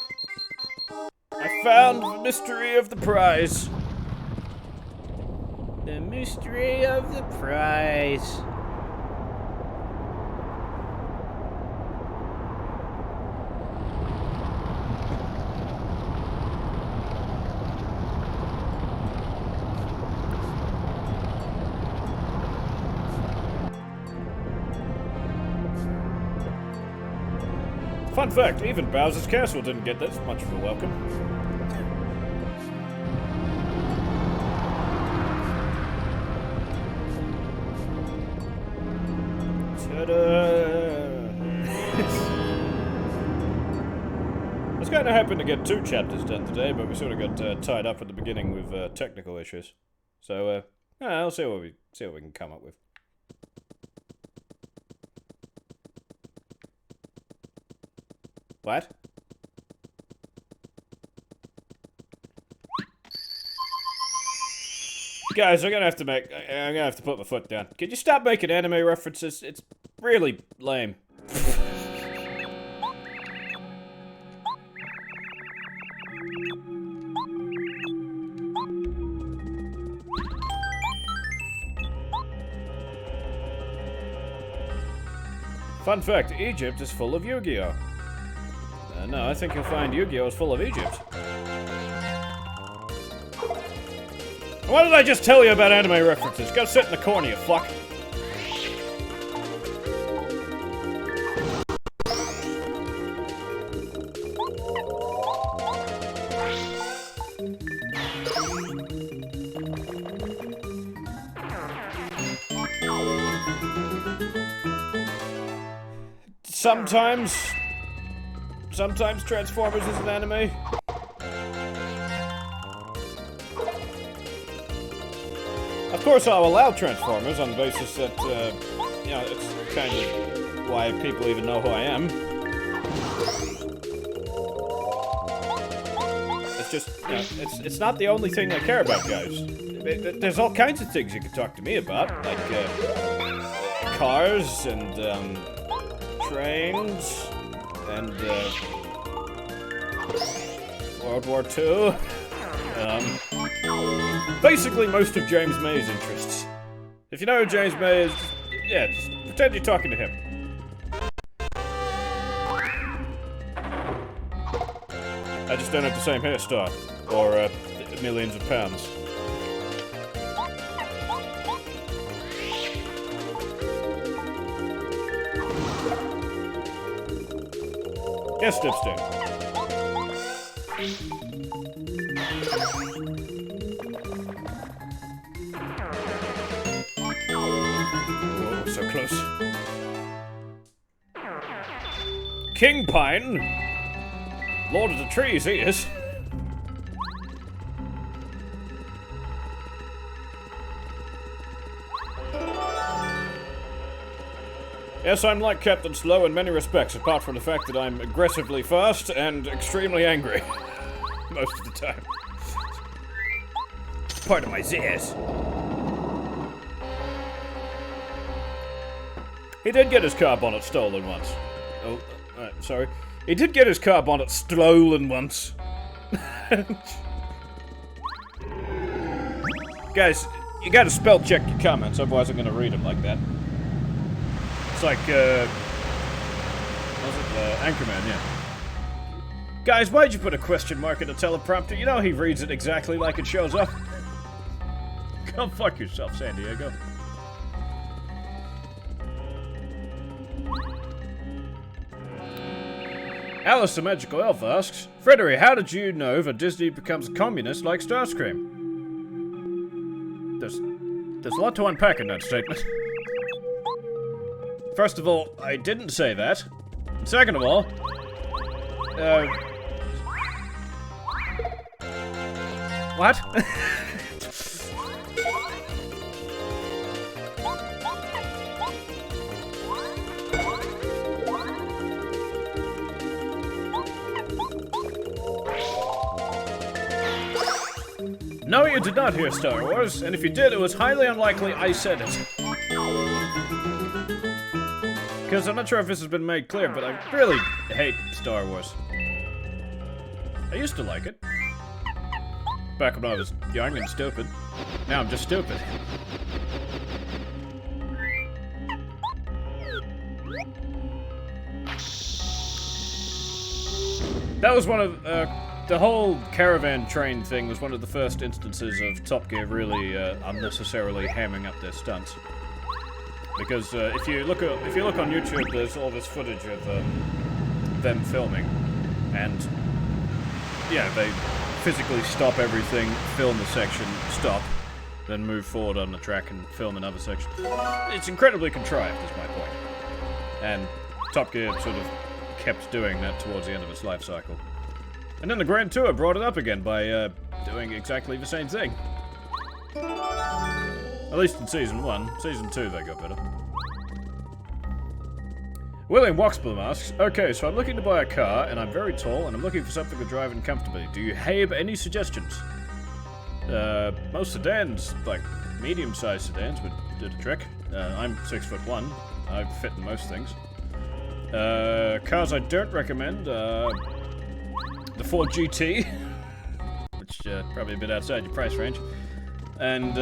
I found the mystery of the prize. The mystery of the prize. Fun fact, even Bowser's Castle didn't get this much of a welcome. I was kind of hoping to get 2 chapters done today, but we sort of got tied up at the beginning with technical issues. So, I'll see what we can come up with. What? Guys, I'm gonna have to put my foot down. Could you stop making anime references? It's really lame. Fun fact, Egypt is full of Yu-Gi-Oh! No, I think you'll find Yu-Gi-Oh! Is full of Egypt. Why did I just tell you about anime references? Go sit in the corner, you fuck. Sometimes Transformers is an anime. Of course, I'll allow Transformers on the basis that, you know, it's kind of why people even know who I am. It's just, you know, it's not the only thing I care about, guys. There's all kinds of things you can talk to me about, like, cars and, trains and, World War II. Basically most of James May's interests. If you know who James May is, yeah, just pretend you're talking to him. I just don't have the same hairstyle, or, millions of pounds. Yes, Dipstain. Oh, so close. King Pine? Lord of the Trees, he is. Yes, I'm like Captain Slow in many respects, apart from the fact that I'm aggressively fast and extremely angry. Most of the time. It's part of my zazz. He did get his car bonnet stolen once. Oh, sorry. He did get his car bonnet stolen once. Guys, you gotta spell check your comments, otherwise I'm gonna read them like that. It's like, what was it? Anchorman, yeah. Guys, why'd you put a question mark in the teleprompter? You know he reads it exactly like it shows up. Go fuck yourself, San Diego. Alice the Magical Elf asks, Freddery, how did you know that Disney becomes communist like Starscream? There's a lot to unpack in that statement. First of all, I didn't say that. And second of all, what? No, you did not hear Star Wars, and if you did, it was highly unlikely I said it. Because I'm not sure if this has been made clear, but I really hate Star Wars. I used to like it. Back when I was young and stupid. Now I'm just stupid. That was one of, the whole caravan train thing was one of the first instances of Top Gear really unnecessarily hamming up their stunts. Because if you look on YouTube, there's all this footage of them filming, and yeah, they physically stop everything, film a section, stop, then move forward on the track and film another section. It's incredibly contrived, is my point. And Top Gear sort of kept doing that towards the end of its life cycle. And then the Grand Tour brought it up again by doing exactly the same thing. At least in Season 1. Season 2 they got better. William Waxblom asks, okay, so I'm looking to buy a car, and I'm very tall, and I'm looking for something to drive in comfortably. Do you have any suggestions? Most sedans, like medium-sized sedans, would do the trick. I'm 6'1". I fit in most things. Cars I don't recommend, the Ford GT, which probably a bit outside your price range, and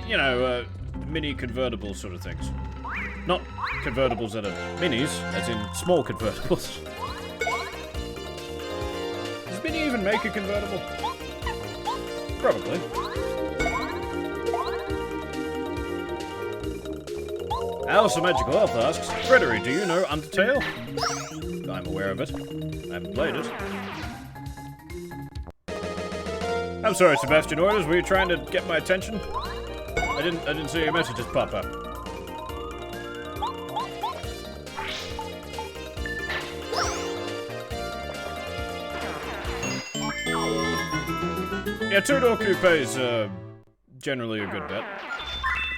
you know, mini convertible sort of things. Not convertibles that are minis, as in small convertibles. Does Mini even make a convertible? Probably. Alice the Magical Elf asks, Freddery, do you know Undertale? I'm aware of it. I haven't played it. I'm sorry, Sebastian Orders, were you trying to get my attention? I didn't see your messages pop up. Yeah, two-door coupe is generally a good bet.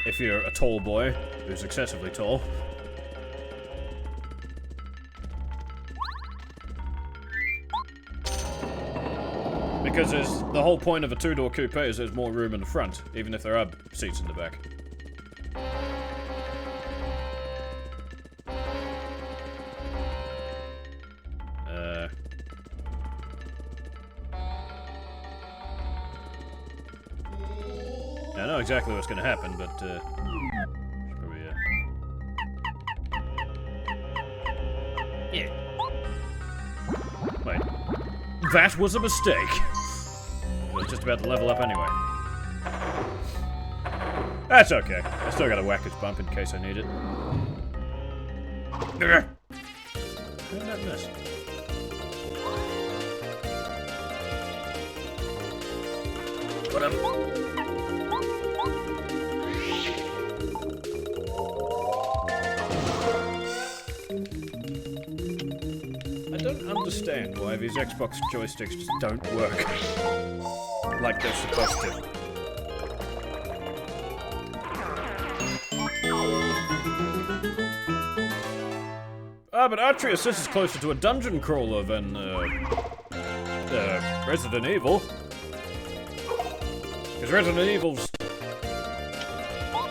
If you're a tall boy who's excessively tall. Because the whole point of a two-door coupe is there's more room in the front, even if there are seats in the back. I know exactly what's going to happen, but probably, yeah. Wait, that was a mistake. I was just about to level up anyway. That's okay. I still got a whackers bump in case I need it. How did that miss? Whatever. I don't understand why these Xbox joysticks just don't work like they're supposed to. Ah, but Atreus, this is closer to a dungeon crawler than, Resident Evil. Because Resident Evil's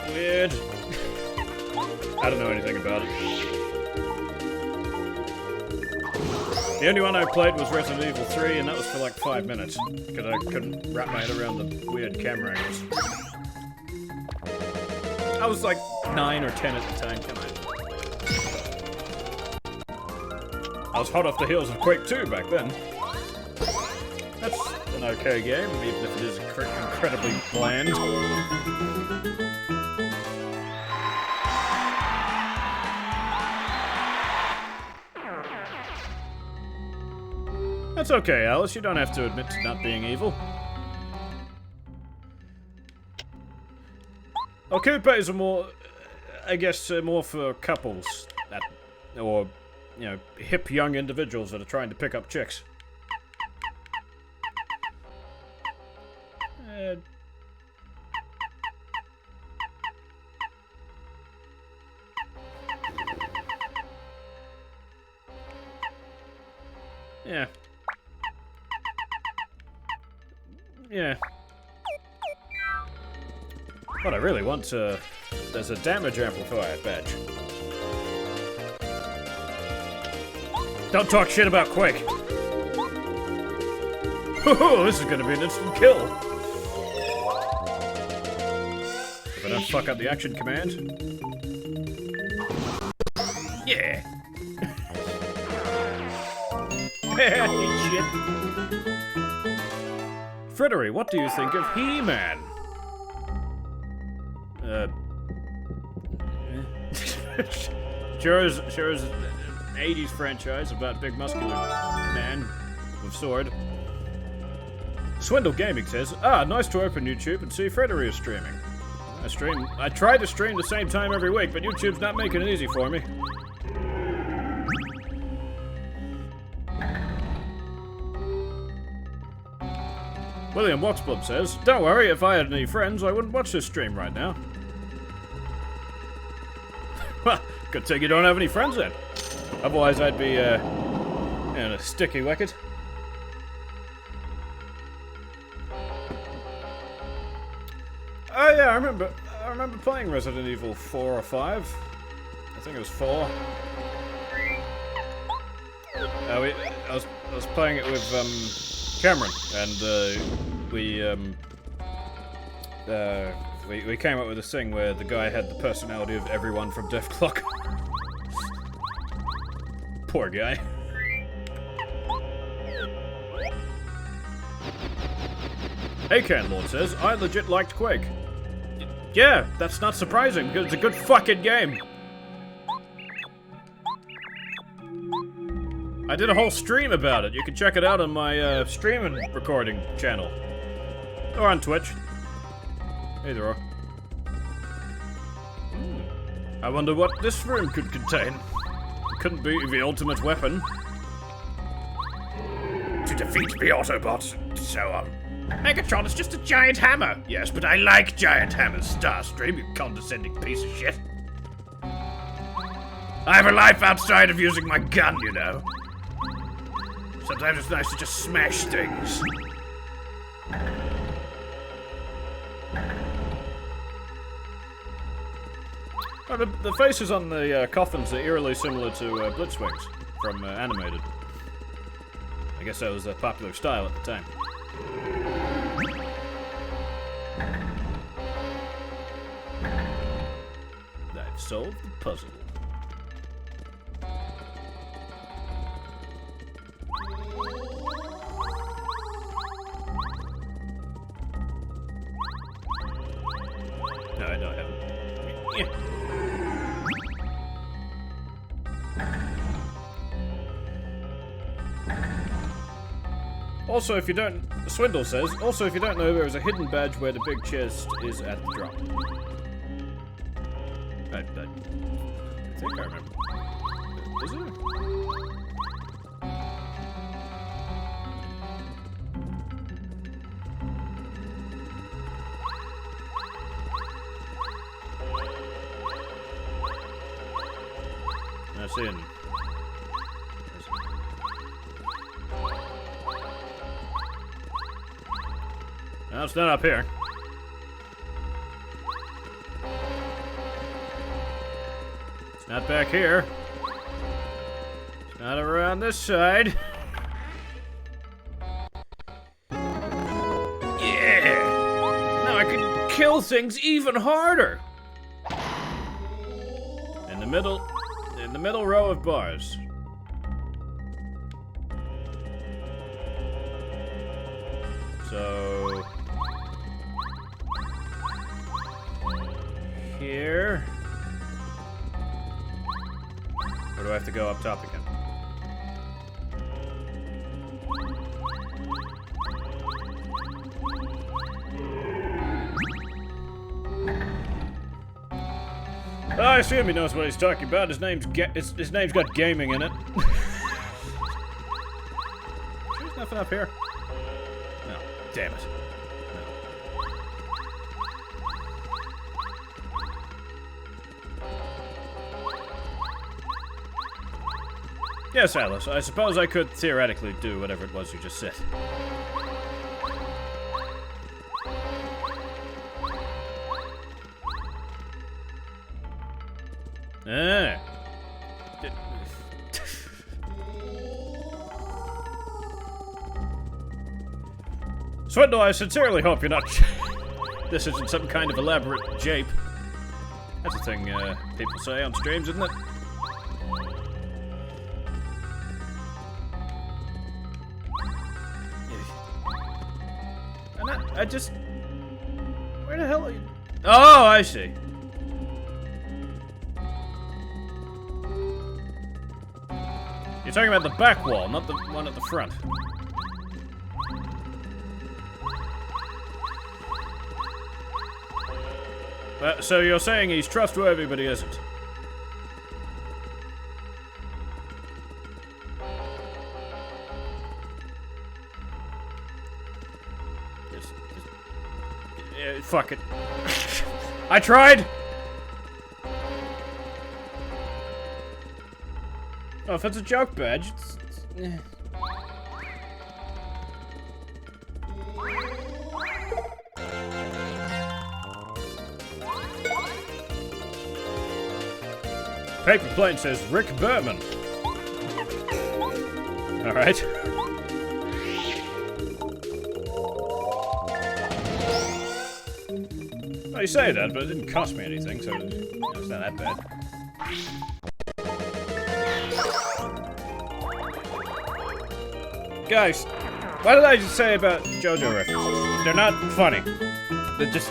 weird. I don't know anything about it. The only one I played was Resident Evil 3, and that was for like 5 minutes, because I couldn't wrap my head around the weird camera angles. I was like 9 or 10 at the time, come on. I was hot off the heels of Quake 2 back then. That's an okay game, even if it is incredibly bland. That's okay, Alice. You don't have to admit to not being evil. Arcade are more, I guess, more for couples or, you know, hip young individuals that are trying to pick up chicks. Yeah. Yeah. What I really want there's a damage amplifier badge. Don't talk shit about Quake. Hoo-hoo, this is gonna be an instant kill. If I don't fuck up the action command. Yeah. Shit. Freddery, what do you think of He-Man? Sure is an 80s franchise about big muscular man with sword. Swindle Gaming says, nice to open YouTube and see Freddery is streaming. I try to stream the same time every week, but YouTube's not making it easy for me. William Waxblub says, don't worry, if I had any friends, I wouldn't watch this stream right now. Well, good thing you don't have any friends then. Otherwise I'd be, in a sticky wicket. Oh yeah, I remember playing Resident Evil 4 or 5. I think it was 4. I was playing it with, Cameron, and we came up with this thing where the guy had the personality of everyone from Def Clock. Poor guy. Hey, Canlord says, I legit liked Quake. Yeah, that's not surprising, because it's a good fucking game. I did a whole stream about it. You can check it out on my streaming recording channel. Or on Twitch. Either or. I wonder what this room could contain. It couldn't be the ultimate weapon. To defeat the Autobots, and so on. Megatron is just a giant hammer. Yes, but I like giant hammers, Starstream, you condescending piece of shit. I have a life outside of using my gun, you know. Sometimes it's nice to just smash things. Oh, the faces on the coffins are eerily similar to Blitzwings from Animated. I guess that was a popular style at the time. I've solved the puzzle. No, I haven't. Yeah. Also, if you don't... Swindle says, also if you don't know, there is a hidden badge where the big chest is at the drop. I think I remember. Is it? That's in. No, it's not up here. It's not back here. It's not around this side. Yeah! Now I can kill things even harder! In the middle row of bars. So... here... Or do I have to go up top again? Oh, I assume he knows what he's talking about. His name's got gaming in it. There's nothing up here. No, damn it. No. Yes, Alice. I suppose I could theoretically do whatever it was you just said. Ah. Swindle, I sincerely hope you're not... this isn't some kind of elaborate jape. That's a thing people say on streams, isn't it? I just... Where the hell are you? Oh, I see. You're talking about the back wall, not the one at the front. So you're saying he's trustworthy, but he isn't? Fuck it. I tried! Oh, if it's a joke badge, it's Paper plane says Rick Berman. Alright. Well, you say that, but it didn't cost me anything, so it's not that bad. Guys, what did I just say about JoJo references? They're not funny. They're just...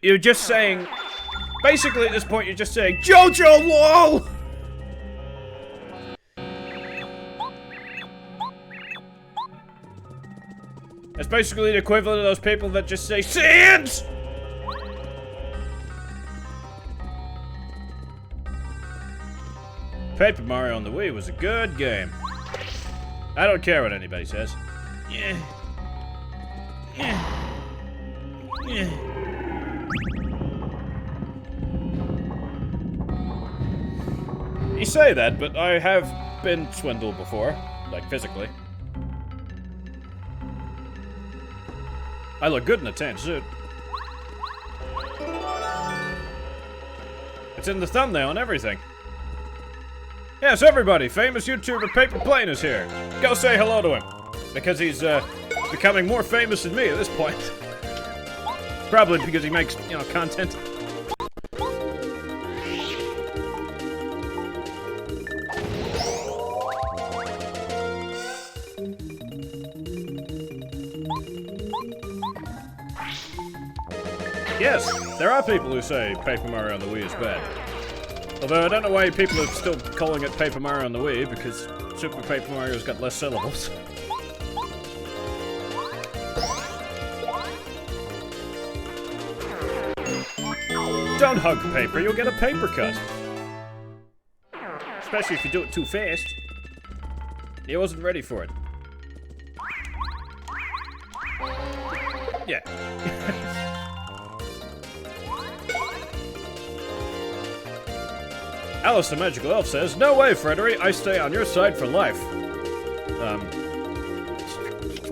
You're just saying... Basically, at this point, you're just saying, JoJo LOL! That's basically the equivalent of those people that just say, SANS! Paper Mario on the Wii was a good game. I don't care what anybody says. Yeah. Yeah. Yeah. You say that, but I have been swindled before, like physically. I look good in a tan suit. It's in the thumbnail and everything. Yes, everybody, famous YouTuber Paper Plane is here. Go say hello to him. Because he's, becoming more famous than me at this point. Probably because he makes, you know, content. Yes, there are people who say Paper Mario on the Wii is bad. Although I don't know why people are still calling it Paper Mario on the Wii, because Super Paper Mario's got less syllables. Don't hug paper, you'll get a paper cut. Especially if you do it too fast. He wasn't ready for it. Yeah. Alice the Magical Elf says, no way, Freddery, I stay on your side for life.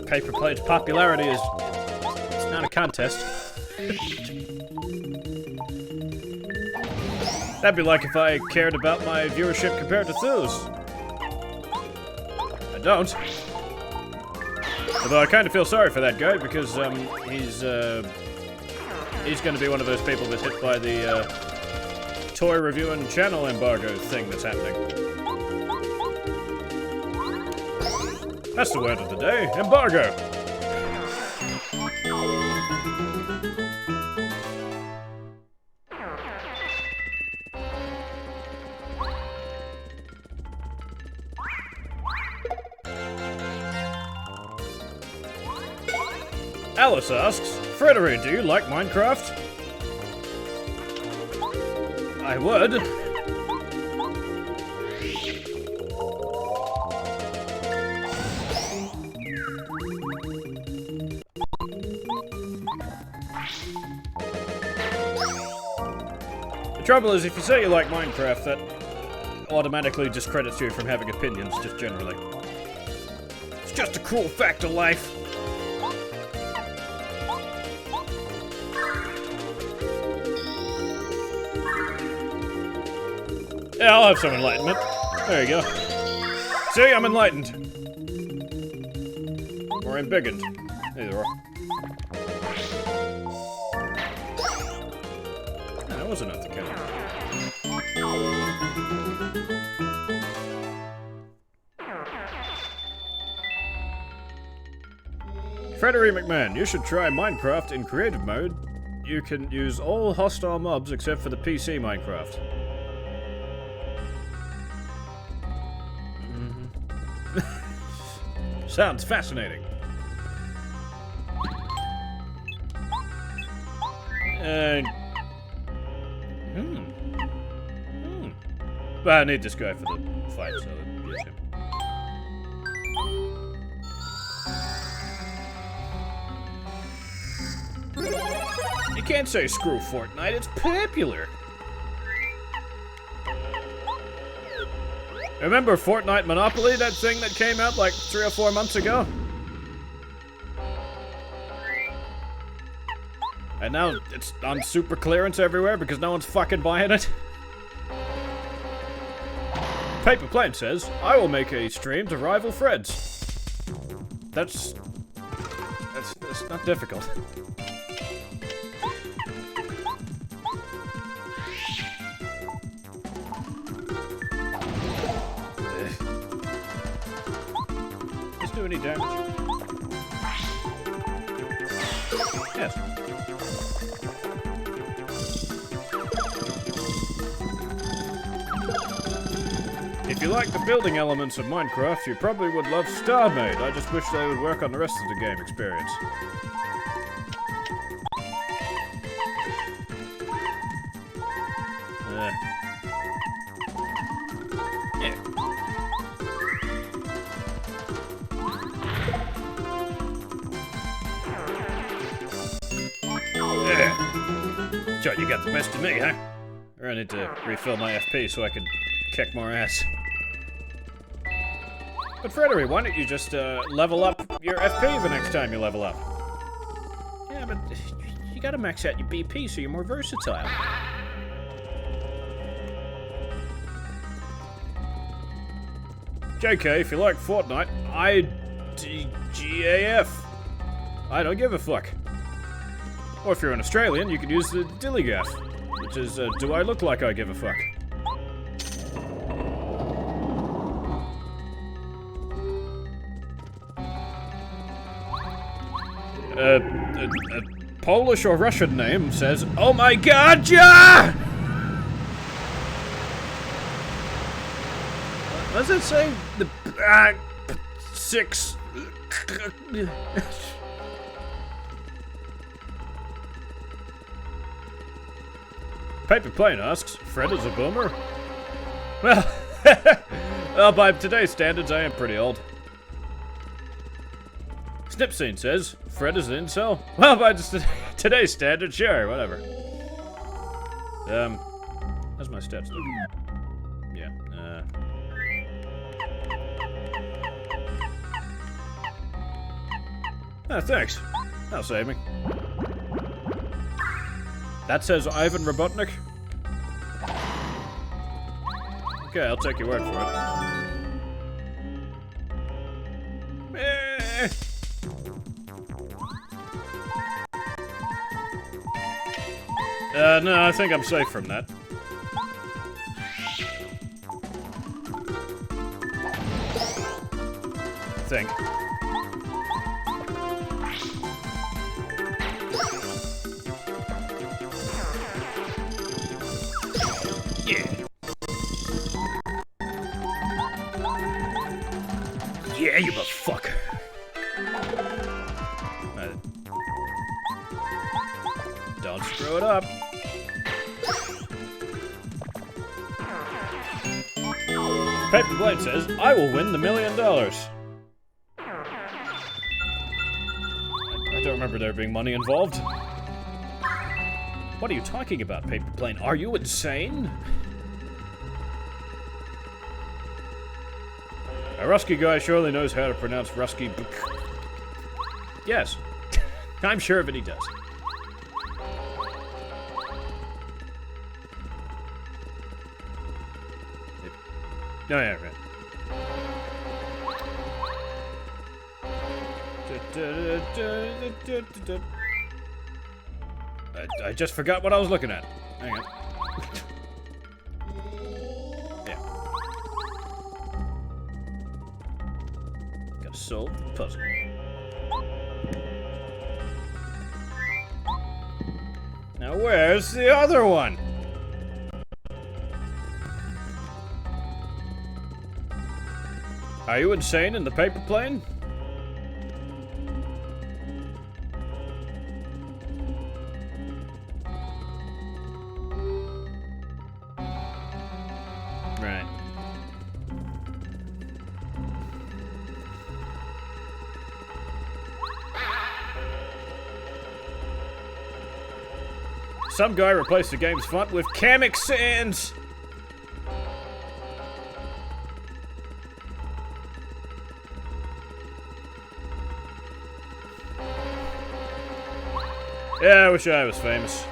Paper Plane's popularity is... it's not a contest. That'd be like if I cared about my viewership compared to Thu's. I don't. Although I kind of feel sorry for that guy, because, he's gonna be one of those people that's hit by the, toy review and channel embargo thing that's happening. That's the word of the day, embargo. Alice asks, Freddery, do you like Minecraft? I would. The trouble is, if you say you like Minecraft, that automatically discredits you from having opinions, just generally. It's just a cruel fact of life. Yeah, I'll have some enlightenment. There you go. See, I'm enlightened. Or embiggened. Either or. No, that was enough to count. Freddery McMahon, you should try Minecraft in creative mode. You can use all hostile mobs except for the PC Minecraft. Sounds fascinating. But I need this guy for the fight, so let's use him. You can't say screw Fortnite, it's popular. Remember Fortnite Monopoly, that thing that came out like 3 or 4 months ago? And now it's on super clearance everywhere because no one's fucking buying it. Paper Plane says, I will make a stream to rival Fred's. That's not difficult. Do any damage? Yes. If you like the building elements of Minecraft, you probably would love StarMade. I just wish they would work on the rest of the game experience. Sure, you got the best of me, huh? I need to refill my FP so I can kick more ass. But Freddery, why don't you just level up your FP the next time you level up? Yeah, but you gotta max out your BP so you're more versatile. JK, if you like Fortnite, IDGAF. I don't give a fuck. Or if you're an Australian, you can use the Dillygaff, which is, do I look like I give a fuck? A Polish or Russian name says, oh my god, yeah! What does it say? The, 6... Paper Plane asks, Fred is a boomer? Well, well, by today's standards, I am pretty old. Snipscene says, Fred is an incel? Well, by today's standards, sure, whatever. How's my stats look? Yeah, oh, thanks. That'll save me. That says Ivan Robotnik? Okay, I'll take your word for it. No, I think I'm safe from that. I think. Yeah, you motherfucker. Throw it up. Paper Blade says, I will win the $1 million. I don't remember there being money involved. What are you talking about, Paper Plane? Are you insane? A Rusky guy surely knows how to pronounce Rusky. Yes. I'm sure of it, he does. No, yeah, right. I just forgot what I was looking at. Hang on. Yeah. Gotta solve the puzzle. Now where's the other one? Are you insane in the paper plane? Right. Some guy replaced the game's font with Kamek Sans! Yeah, I wish I was famous.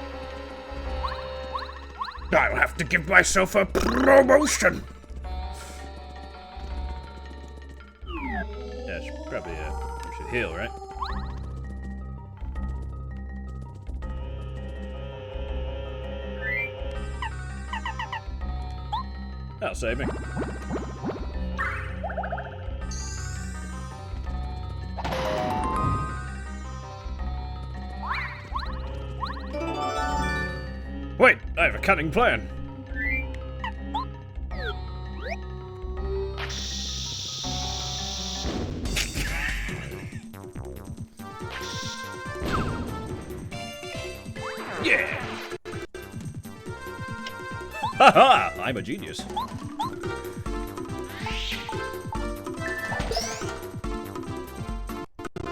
I'll have to give myself a promotion. Yeah, I should probably, I should heal, right? That'll save me. Wait, I have a cunning plan. Yeah! Haha! I'm a genius.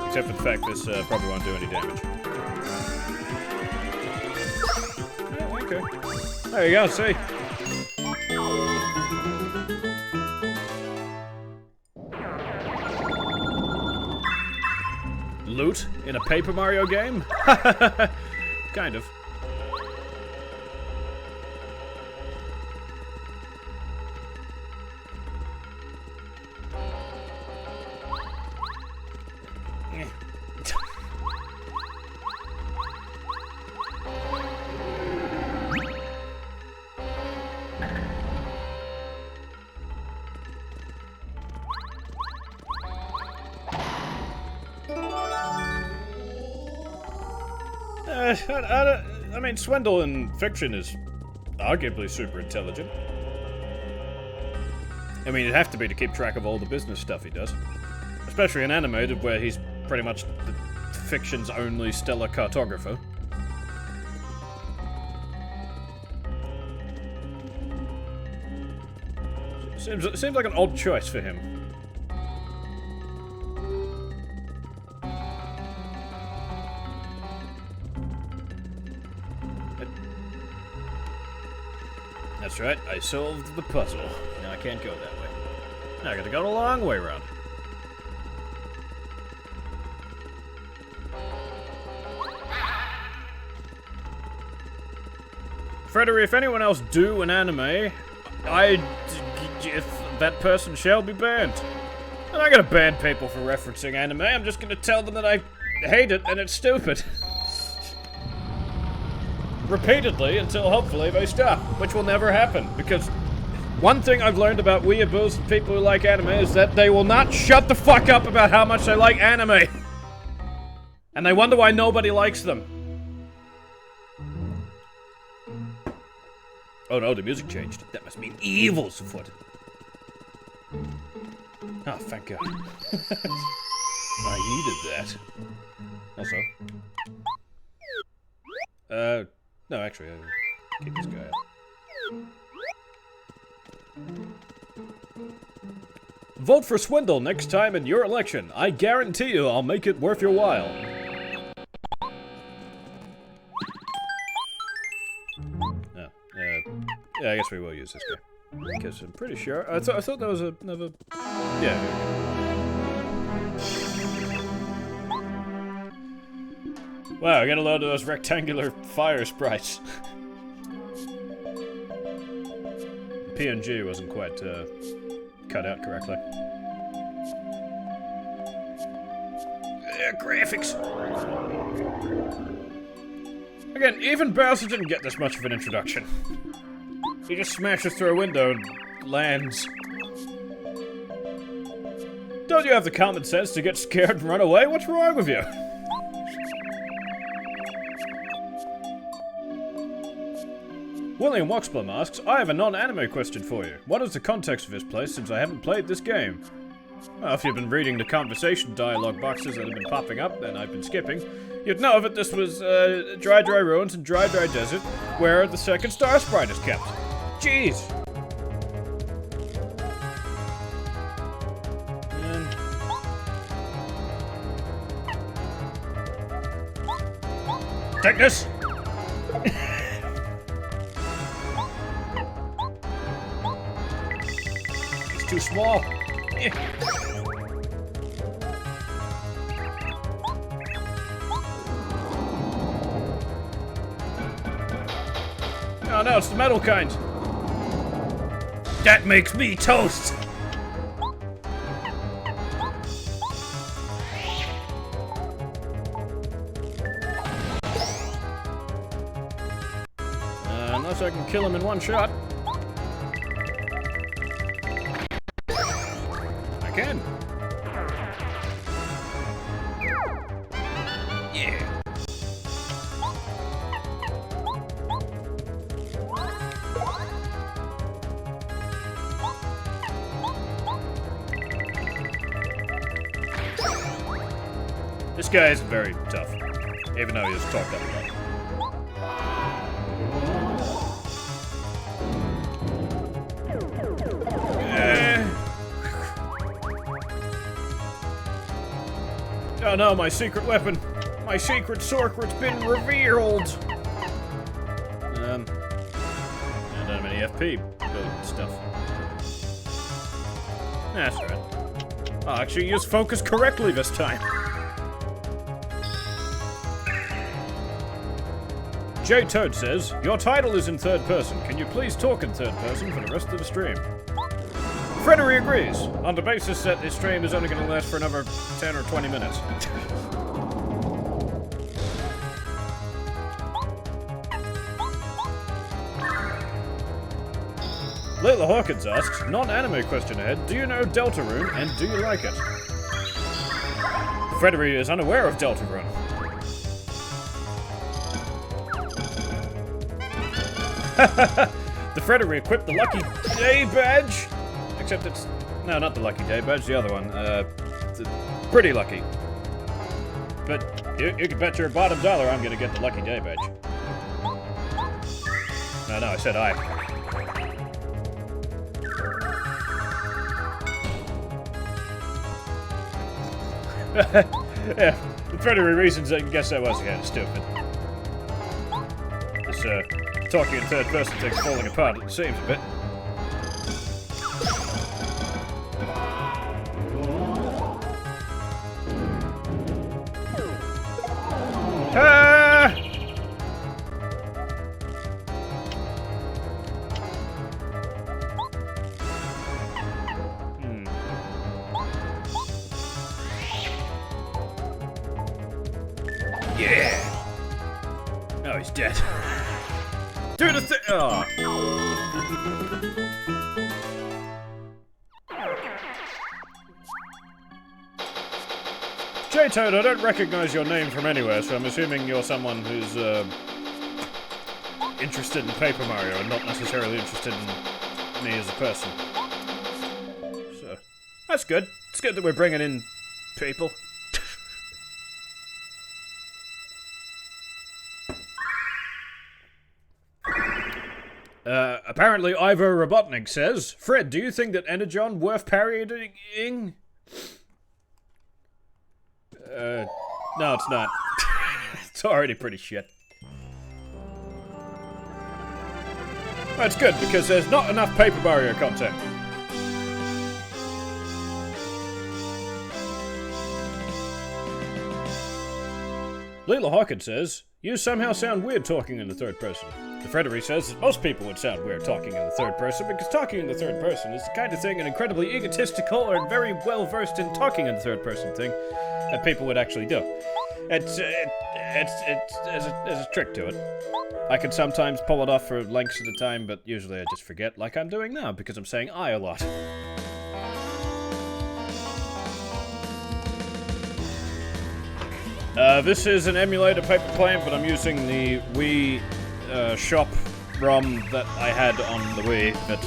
Except for the fact this probably won't do any damage. Oh, okay. There you go, see? Loot in a Paper Mario game? Kind of. I mean, Swindle in fiction is arguably super intelligent. I mean, it'd have to be to keep track of all the business stuff he does. Especially in animated, where he's pretty much the fiction's only stellar cartographer. Seems like an odd choice for him. That's right, I solved the puzzle. Now I can't go that way. Now I gotta go the long way around. Freddery, if anyone else do an anime, if that person shall be banned. I'm not gonna ban people for referencing anime, I'm just gonna tell them that I hate it and it's stupid. Repeatedly until hopefully they stop, which will never happen, because one thing I've learned about weeaboos and people who like anime is that they will not shut the fuck up about how much they like anime. And they wonder why nobody likes them. Oh no, the music changed. That must mean evil's afoot. Oh, thank God. I needed that. Also. No, actually, I'll keep this guy up. Vote for Swindle next time in your election. I guarantee you I'll make it worth your while. Oh, yeah, I guess we will use this guy. Because I'm pretty sure. I thought that was another. Yeah. Wow, I got a load of those rectangular fire sprites. PNG wasn't quite cut out correctly. Graphics. Again, even Bowser didn't get this much of an introduction. He just smashes through a window and lands. Don't you have the common sense to get scared and run away? What's wrong with you? William Waxblom asks, I have a non-anime question for you. What is the context of this place since I haven't played this game? Well, if you've been reading the conversation dialogue boxes that have been popping up, and I've been skipping, you'd know that this was Dry Dry Ruins and Dry Dry Desert, where the second Star Sprite is kept. Jeez! Take this! He's too small. Oh no, it's the metal kind. That makes me toast! Unless I can kill him in one shot. I can. Yeah. This guy isn't very tough, even though he was talked up a lot. Oh no, my secret weapon! My secret sorceret's been revealed! I don't have any FP building stuff. That's right. I'll actually use focus correctly this time. J Toad says, your title is in third person. Can you please talk in third person for the rest of the stream? Freddery agrees, on the basis that this stream is only going to last for another 10 or 20 minutes. Layla Hawkins asks, non-anime question ahead, do you know Deltarune and do you like it? Freddery is unaware of Deltarune. The Freddery equipped the Lucky Day badge. Except it's... no, not the Lucky Day badge, the other one. It's pretty lucky. But you can bet your bottom dollar I'm gonna get the Lucky Day badge. No, I said I. Yeah, for Freddery reasons, I guess that was kind of stupid. This, talking in third person thing's falling apart, it seems a bit. Ah! Yeah! Oh, he's dead. Do the thing! Oh. J-Toad, I don't recognize your name from anywhere, so I'm assuming you're someone who's, interested in Paper Mario and not necessarily interested in me as a person. So, that's good. It's good that we're bringing in people. Apparently, Ivo Robotnik says, Fred, do you think that Energon worth parodying? No, it's not. It's already pretty shit. That's good, because there's not enough Paper Mario content. Leela Hawkins says, you somehow sound weird talking in the third person. The Freddery says that most people would sound weird talking in the third person because talking in the third person is the kind of thing, an incredibly egotistical and very well versed in talking in the third person thing that people would actually do. There's a trick to it. I can sometimes pull it off for lengths at a time, but usually I just forget, like I'm doing now because I'm saying I a lot. This is an emulator paper plane, but I'm using the Wii shop ROM that I had on the Wii, but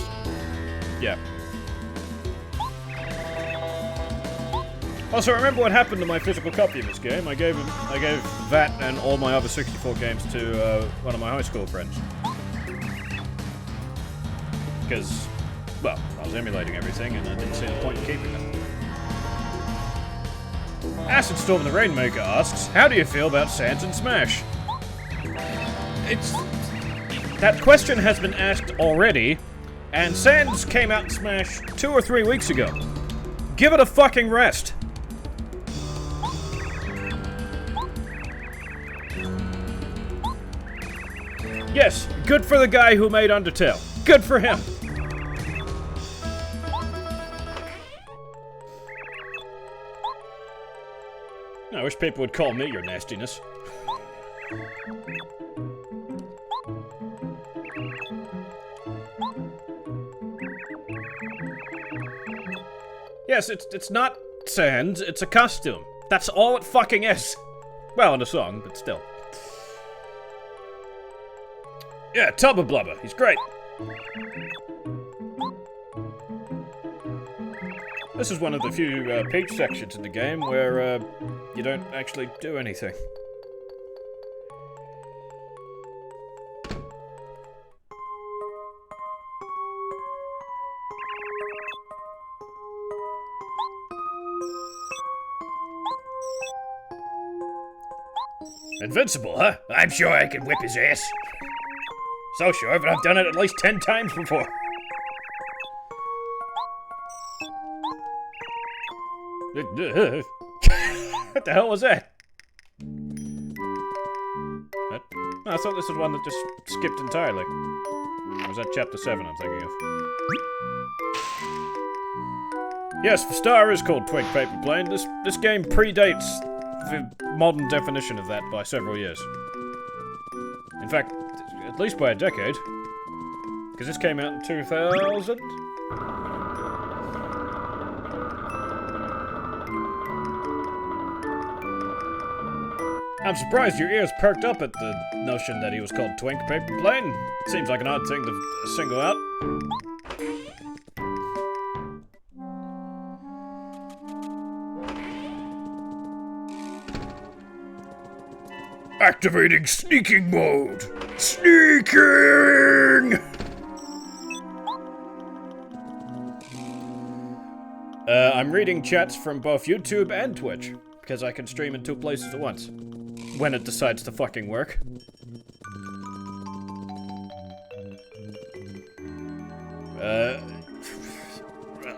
yeah. Also, remember what happened to my physical copy of this game? I gave that and all my other 64 games to one of my high school friends. Because, well, I was emulating everything and I didn't see the point in keeping them. Acid Storm the Rainmaker asks, how do you feel about Sans and Smash? That question has been asked already, and Sans came out in Smash 2 or 3 weeks ago. Give it a fucking rest. Yes, good for the guy who made Undertale. Good for him. I wish people would call me your nastiness. Yes, it's not Sans, it's a costume. That's all it fucking is. Well, in a song, but still. Yeah, Tubba Blubba, he's great. This is one of the few Peach sections in the game where you don't actually do anything. Invincible, huh? I'm sure I can whip his ass. So sure, but I've done it at least 10 times before. What the hell was that? What? Oh, I thought this was one that just skipped entirely. Or was that chapter 7 I'm thinking of? Yes, the star is called Twink Paper Plane. This game predates the modern definition of that by several years. In fact, at least by a decade. Because this came out in 2000? I'm surprised your ears perked up at the notion that he was called Twink Paper Plane. Seems like an odd thing to single out. Activating sneaking mode. Sneaking! I'm reading chats from both YouTube and Twitch, because I can stream in 2 places at once. When it decides to fucking work.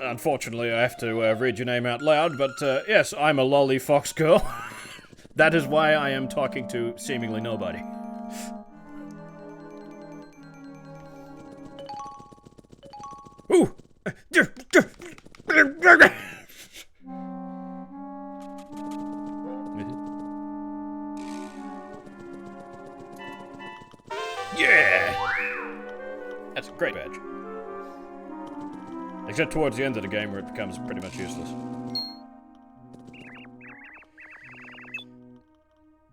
Unfortunately, I have to read your name out loud, but yes, I'm a lolly fox girl. That is why I am talking to seemingly nobody. Ooh! Yeah! That's a great badge. Except towards the end of the game where it becomes pretty much useless.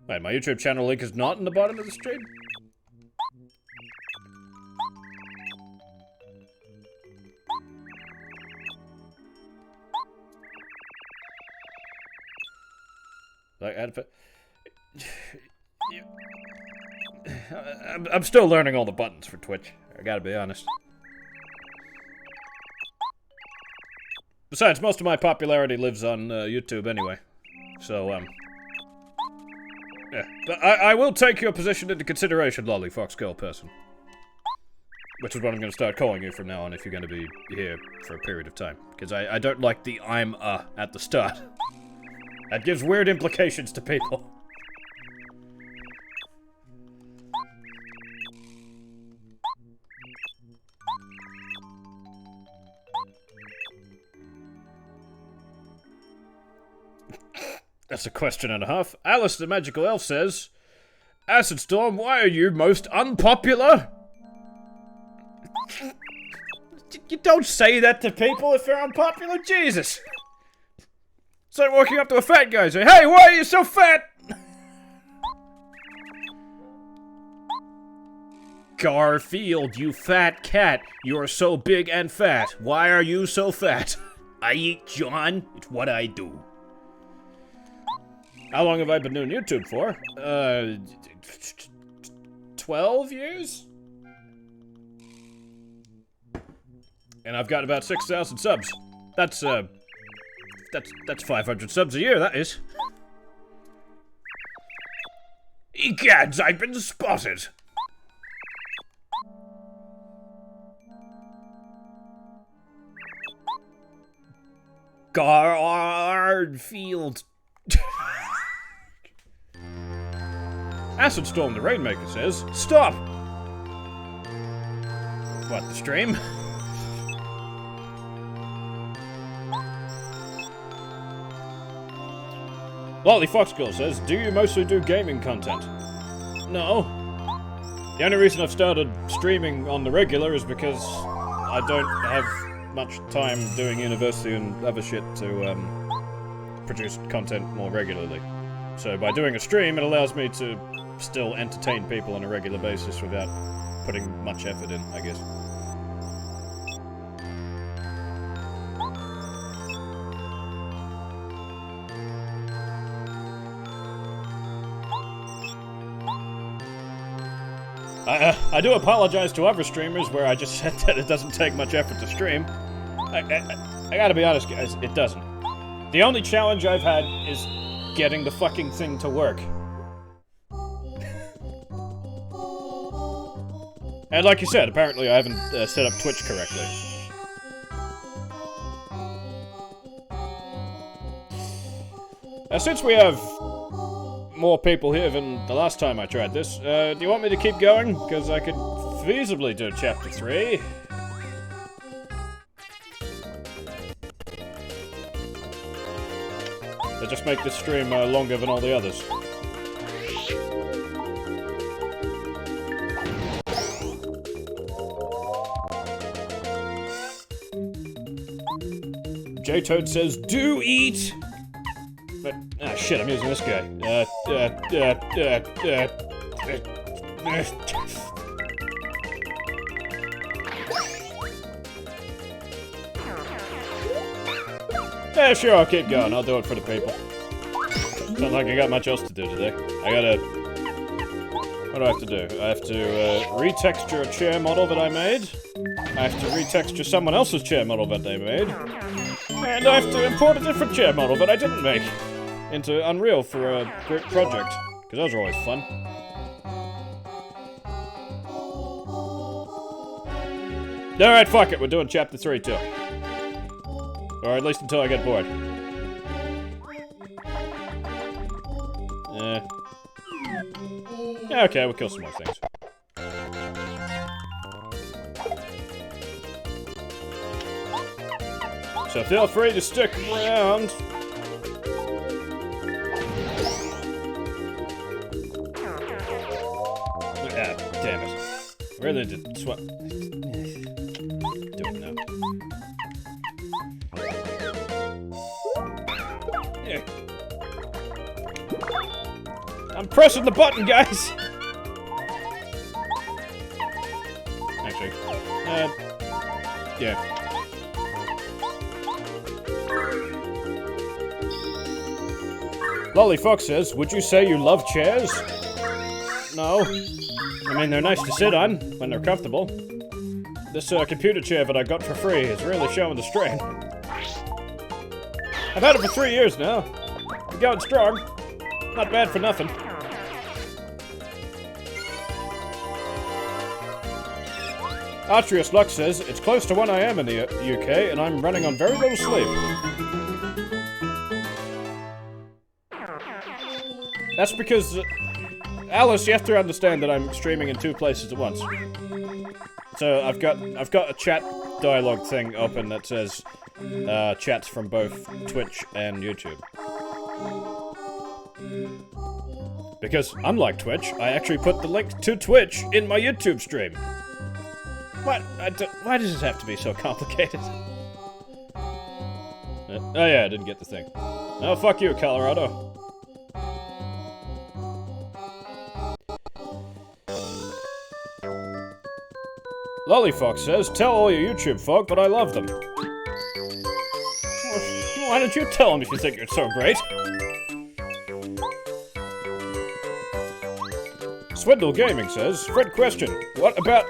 Wait, my YouTube channel link is not in the bottom of the stream? Like, I'm still learning all the buttons for Twitch. I gotta be honest. Besides, most of my popularity lives on YouTube anyway. So, yeah. But I will take your position into consideration, Lolly Fox Girl person. Which is what I'm going to start calling you from now on if you're going to be here for a period of time. Because I don't like the I'm at the start. That gives weird implications to people. That's a question and a half. Alice the Magical Elf says, Acid Storm, why are you most unpopular? You don't say that to people if they're unpopular, Jesus! It's like walking up to a fat guy and saying, hey, why are you so fat? Garfield, you fat cat. You're so big and fat. Why are you so fat? I eat John. It's what I do. How long have I been doing YouTube for? 12 years? And I've got about 6,000 subs. That's 500 subs a year, that is. Egads, I've been spotted. Garfield. Acid Storm the Rainmaker says, stop! What, the stream? Lolly Fox Girl says, do you mostly do gaming content? No. The only reason I've started streaming on the regular is because I don't have much time doing university and other shit to produce content more regularly. So by doing a stream, it allows me to still entertain people on a regular basis without putting much effort in, I guess. I do apologize to other streamers where I just said that it doesn't take much effort to stream. I gotta be honest, guys, it doesn't. The only challenge I've had is getting the fucking thing to work. And like you said, apparently I haven't set up Twitch correctly. Since we have more people here than the last time I tried this, do you want me to keep going? Because I could feasibly do Chapter 3. So just make this stream longer than all the others. J-Toad says, do eat! But, shit, I'm using this guy. Yeah, sure, I'll keep going. I'll do it for the people. Sounds like I got much else to do today. I gotta... What do I have to do? I have to, retexture a chair model that I made. I have to retexture someone else's chair model that they made. And I have to import a different chair model that I didn't make into Unreal for a group project. Because those are always fun. Alright, fuck it. We're doing Chapter 3 too. Or at least until I get bored. Yeah, okay, we'll kill some more things. So feel free to stick around. Ah, damn it. Really did swap. Do it now. Yeah. I'm pressing the button, guys! Actually, yeah. Lolly Fox says, would you say you love chairs? No. I mean, they're nice to sit on, when they're comfortable. This, computer chair that I got for free is really showing the strain. I've had it for 3 years now. I'm going strong. Not bad for nothing. Artrius Lux says, it's close to 1 AM in the UK, and I'm running on very little sleep. That's because, Alice, you have to understand that I'm streaming in 2 places at once. So I've got a chat dialogue thing open that says, chats from both Twitch and YouTube. Because, unlike Twitch, I actually put the link to Twitch in my YouTube stream. What? Why does this have to be so complicated? Oh yeah, I didn't get the thing. Oh, fuck you, Colorado. Lollyfox says, tell all your YouTube folk that I love them. Why don't you tell them if you think you're so great? Swindle Gaming says, Fred question, what about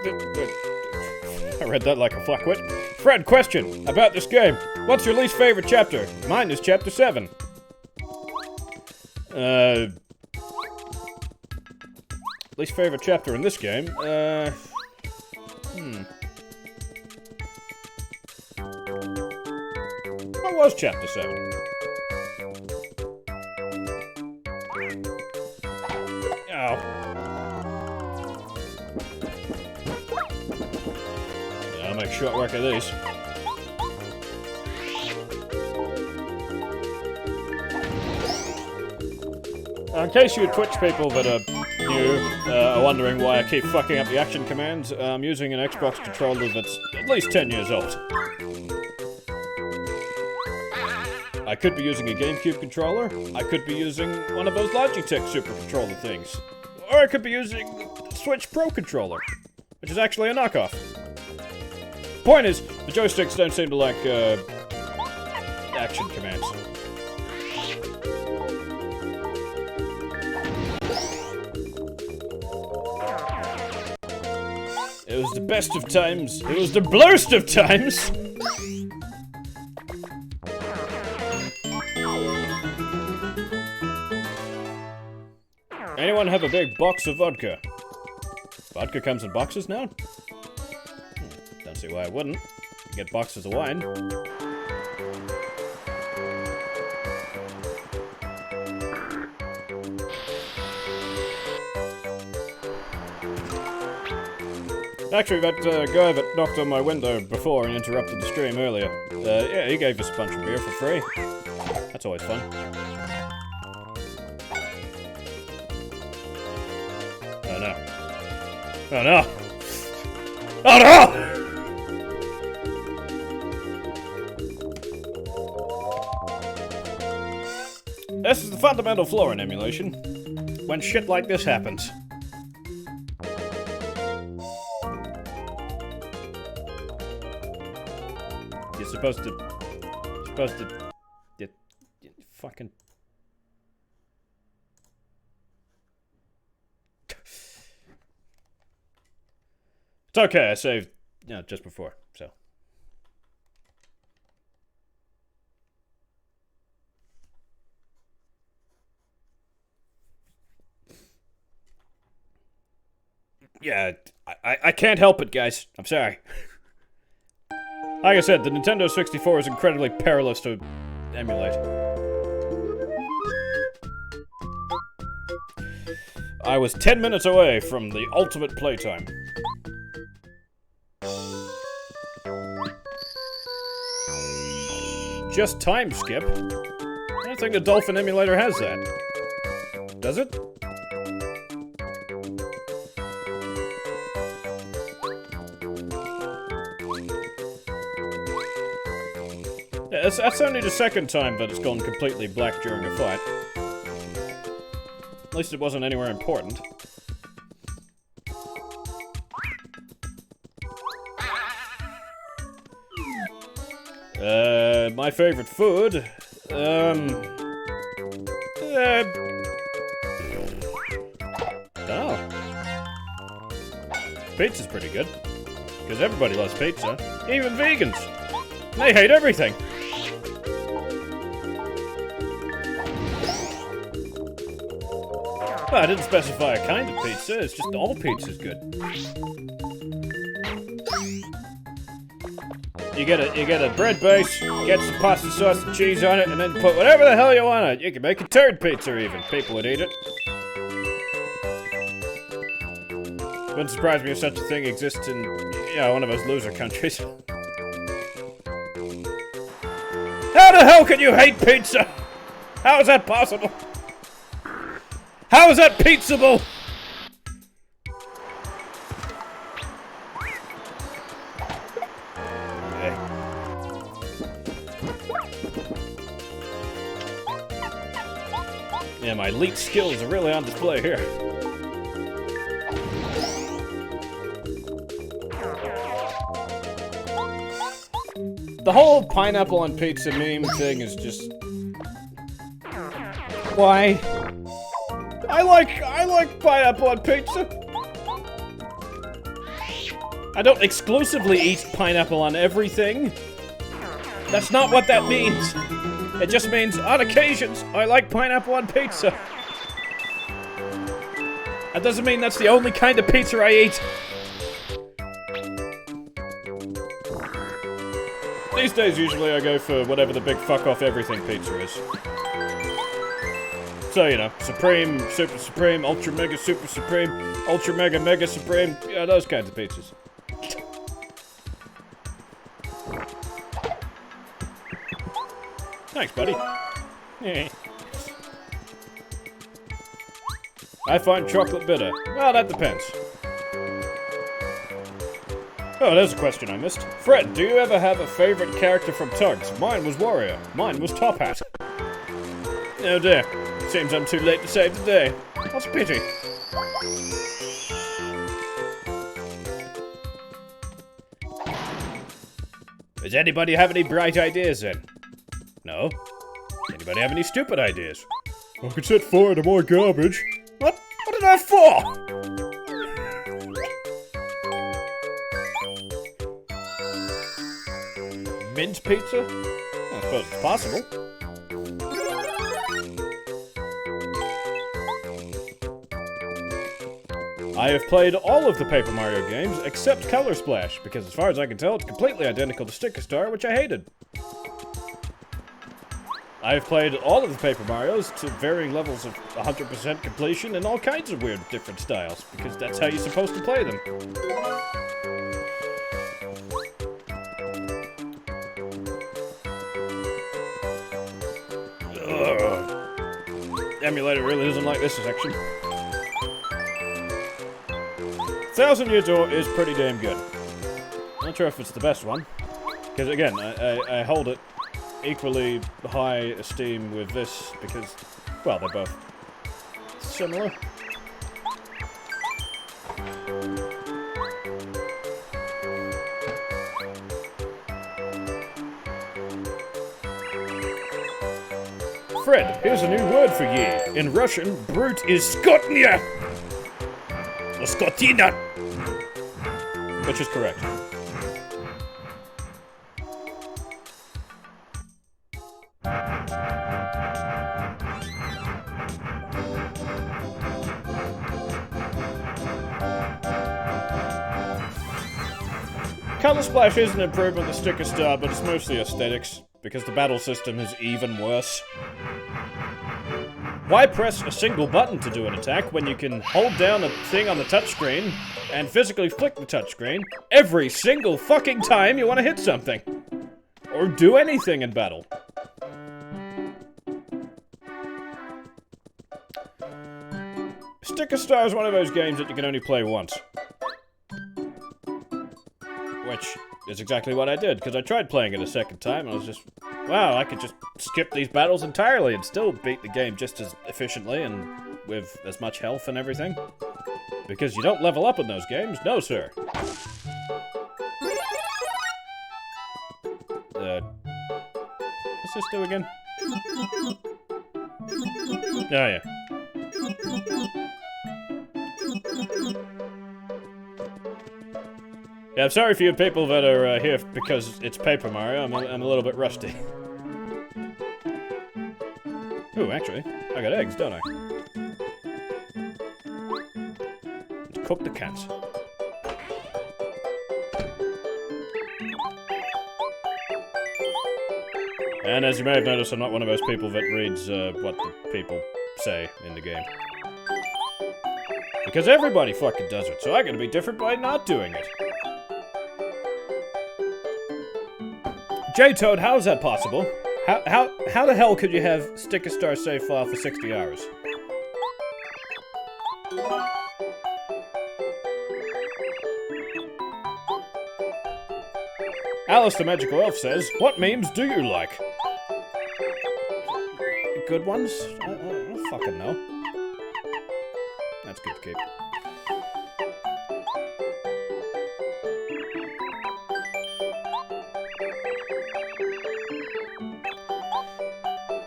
I read that like a flackwit. Fred question, about this game. What's your least favorite chapter? Mine is chapter 7. Least favorite chapter in this game? What was chapter 7? Oh. Yeah, I'll make short work of these. In case you Twitch people that are new are wondering why I keep fucking up the action commands, I'm using an Xbox controller that's at least 10 years old. I could be using a GameCube controller, I could be using one of those Logitech Super Controller things, or I could be using the Switch Pro Controller, which is actually a knockoff. Point is, the joysticks don't seem to like, action commands. It was the best of times. It was the blurst of times. Anyone have a big box of vodka? Vodka comes in boxes now? Don't see why I wouldn't. You get boxes of wine. Actually, that guy that knocked on my window before and interrupted the stream earlier, yeah, he gave us a bunch of beer for free. That's always fun. Oh no. Oh no! Oh no! This is the fundamental flaw in emulation. When shit like this happens. You're supposed to you fucking. It's okay, I saved, just before, so. Yeah, I can't help it, guys. I'm sorry. Like I said, the Nintendo 64 is incredibly perilous to emulate. I was 10 minutes away from the ultimate playtime. Just time skip? I don't think the Dolphin emulator has that. Does it? Yeah, that's only the second time that it's gone completely black during a fight. At least it wasn't anywhere important. My favorite food? Oh. Pizza's pretty good. Because everybody loves pizza. Even vegans. They hate everything. Well, I didn't specify a kind of pizza, it's just all pizza's good. You get a bread base, get some pasta sauce and cheese on it, and then put whatever the hell you want on it. You can make a turd pizza even. People would eat it. Wouldn't surprise me if such a thing exists in, one of those loser countries. How the hell can you hate pizza? How is that possible? How is that pizza-able? Yeah, my elite skills are really on display here. The whole pineapple on pizza meme thing is just... Why? I like pineapple on pizza. I don't exclusively eat pineapple on everything. That's not what that means. It just means, on occasions, I like pineapple on pizza. That doesn't mean that's the only kind of pizza I eat. These days, usually I go for whatever the big fuck-off everything pizza is. So, Supreme, Super Supreme, Ultra Mega Super Supreme, Ultra Mega Mega Supreme, those kinds of pizzas. Thanks, buddy. I find chocolate bitter. Well, that depends. Oh, there's a question I missed. Fred, do you ever have a favorite character from Tugs? Mine was Warrior. Mine was Top Hat. Oh dear. Seems I'm too late to save the day. What's a pity. Does anybody have any bright ideas then? No? Anybody have any stupid ideas? I could set fire to more garbage. What? What is that for? Mint pizza? I suppose it's possible. I have played all of the Paper Mario games except Color Splash, because as far as I can tell, it's completely identical to Sticker Star, which I hated. I have played all of the Paper Marios to varying levels of 100% completion in all kinds of weird different styles, because that's how you're supposed to play them. Ugh. Emulator really doesn't like this section. 1000 Year Door is pretty damn good. Not sure if it's the best one, because again, I hold it equally high esteem with this because, well, they're both similar. Fred, here's a new word for ye. In Russian, brute is skotnia. Or skotina. Which is correct. Color Splash is an improvement to Sticker Star, but it's mostly aesthetics, because the battle system is even worse. Why press a single button to do an attack when you can hold down a thing on the touchscreen and physically flick the touchscreen every single fucking time you want to hit something? Or do anything in battle? Sticker Star is one of those games that you can only play once. Which is exactly what I did, because I tried playing it a second time, and I was just, wow, I could just skip these battles entirely and still beat the game just as efficiently and with as much health and everything. Because you don't level up in those games, no sir. What's this do again? Oh yeah. Yeah, I'm sorry for you people that are here because it's Paper Mario. I'm a little bit rusty. Ooh, actually, I got eggs, don't I? Cook the cans. And as you may have noticed, I'm not one of those people that reads what the people say in the game. Because everybody fucking does it, so I gotta be different by not doing it. J-Toad, how is that possible? How the hell could you have Sticker Star save file for 60 hours? Alice the Magical Elf says, what memes do you like? Good ones? I don't fucking know. That's good to keep.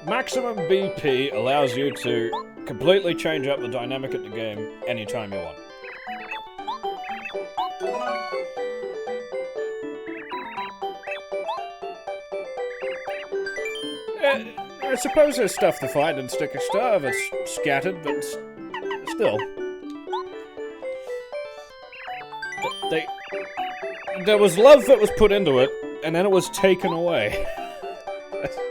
Maximum BP allows you to completely change up the dynamic of the game anytime you want. I suppose there's stuff to find in Sticker Star that's scattered, but still. There was love that was put into it, and then it was taken away.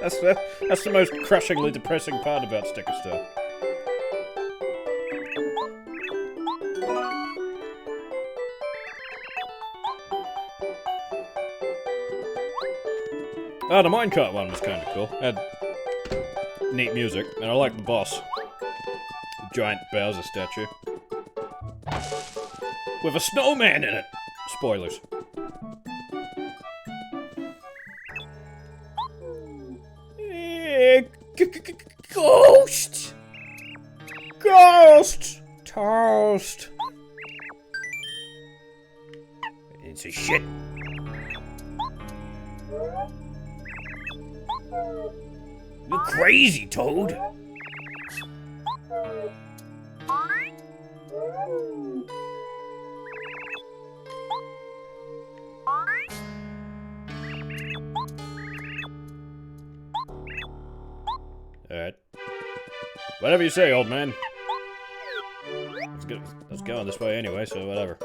That's the most crushingly depressing part about Sticker Star. Oh, the minecart one was kind of cool. Had neat music, and I like the boss. The giant Bowser statue. With a snowman in it! Spoilers. Ghost! Ghost! Toast! It's a shit. You're crazy, Toad. Alright. Whatever you say, old man. Let's go this way anyway, so whatever.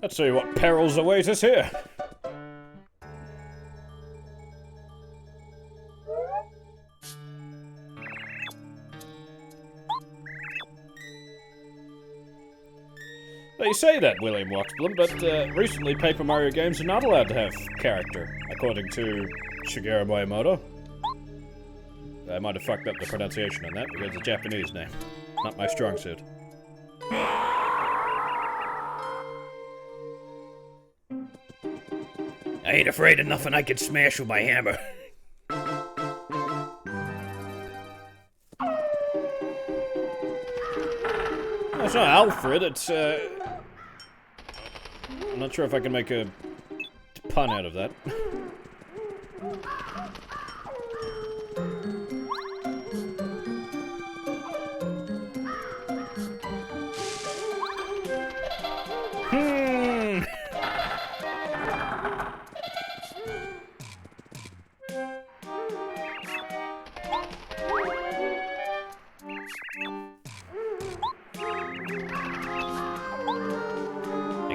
Let's see what perils await us here. Now, you say that, William Waxblom, but recently Paper Mario games are not allowed to have character, according to Shigeru Miyamoto. I might have fucked up the pronunciation on that because it's a Japanese name. Not my strong suit. I ain't afraid of nothing I can smash with my hammer. It's not Alfred, it's, I'm not sure if I can make a pun out of that.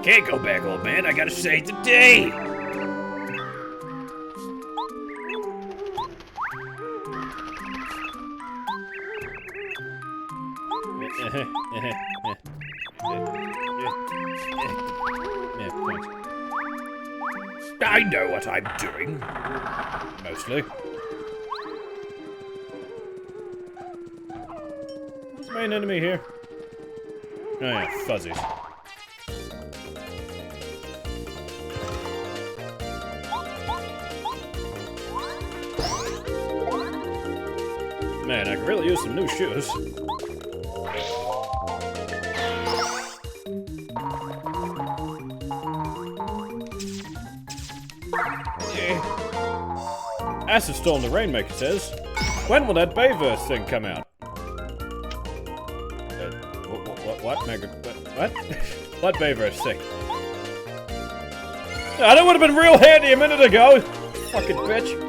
Can't go back, old man. I gotta save the day. I know what I'm doing. Mostly. What's the main enemy here? Oh yeah, fuzzies. Man, I could really use some new shoes. Acid Storm the Rainmaker says, when will that Bayverse thing come out? What? Mega... What? What Bayverse thing? That would have been real handy a minute ago! Fucking bitch.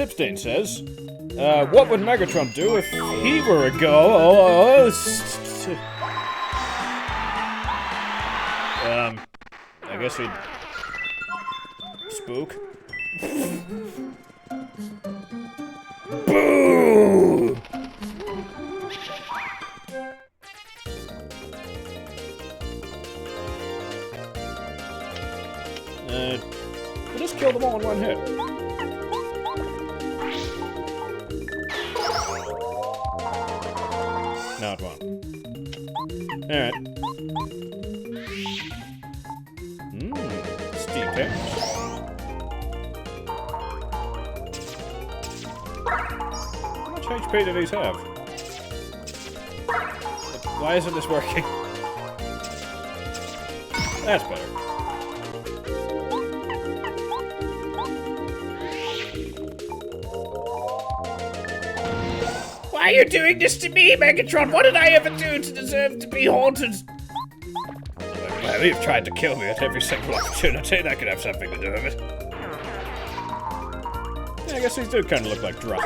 Snipstein says, what would Megatron do if he were a ghost? I guess he'd spook. Boo! We'll just kill them all in one hit. No, it won't. Alright. Steam pants. How much HP do these have? Why isn't this working? That's better. Why are you doing this to me, Megatron? What did I ever do to deserve to be haunted? Well, you've tried to kill me at every single opportunity. That could have something to do with it. Yeah, I guess these do kind of look like drop.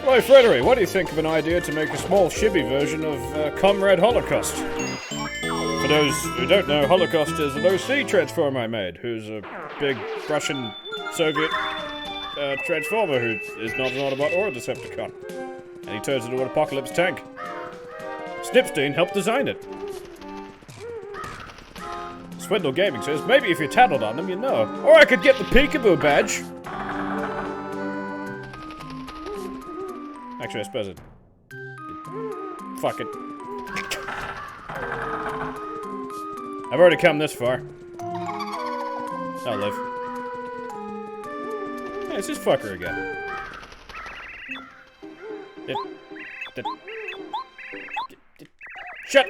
Why, Freddery, what do you think of an idea to make a small chibi version of Comrade Holocaust? For those who don't know, Holocaust is an OC transformer I made, who's a big Russian Soviet transformer who is not an Autobot or a Decepticon. And he turns into an apocalypse tank. Snipstein helped design it. Swindle Gaming says, maybe if you tattled on them, you know. Or I could get the Peekaboo badge. Actually, I suppose it... Fuck it. I've already come this far. I'll live. Hey, it's this fucker again. Shut!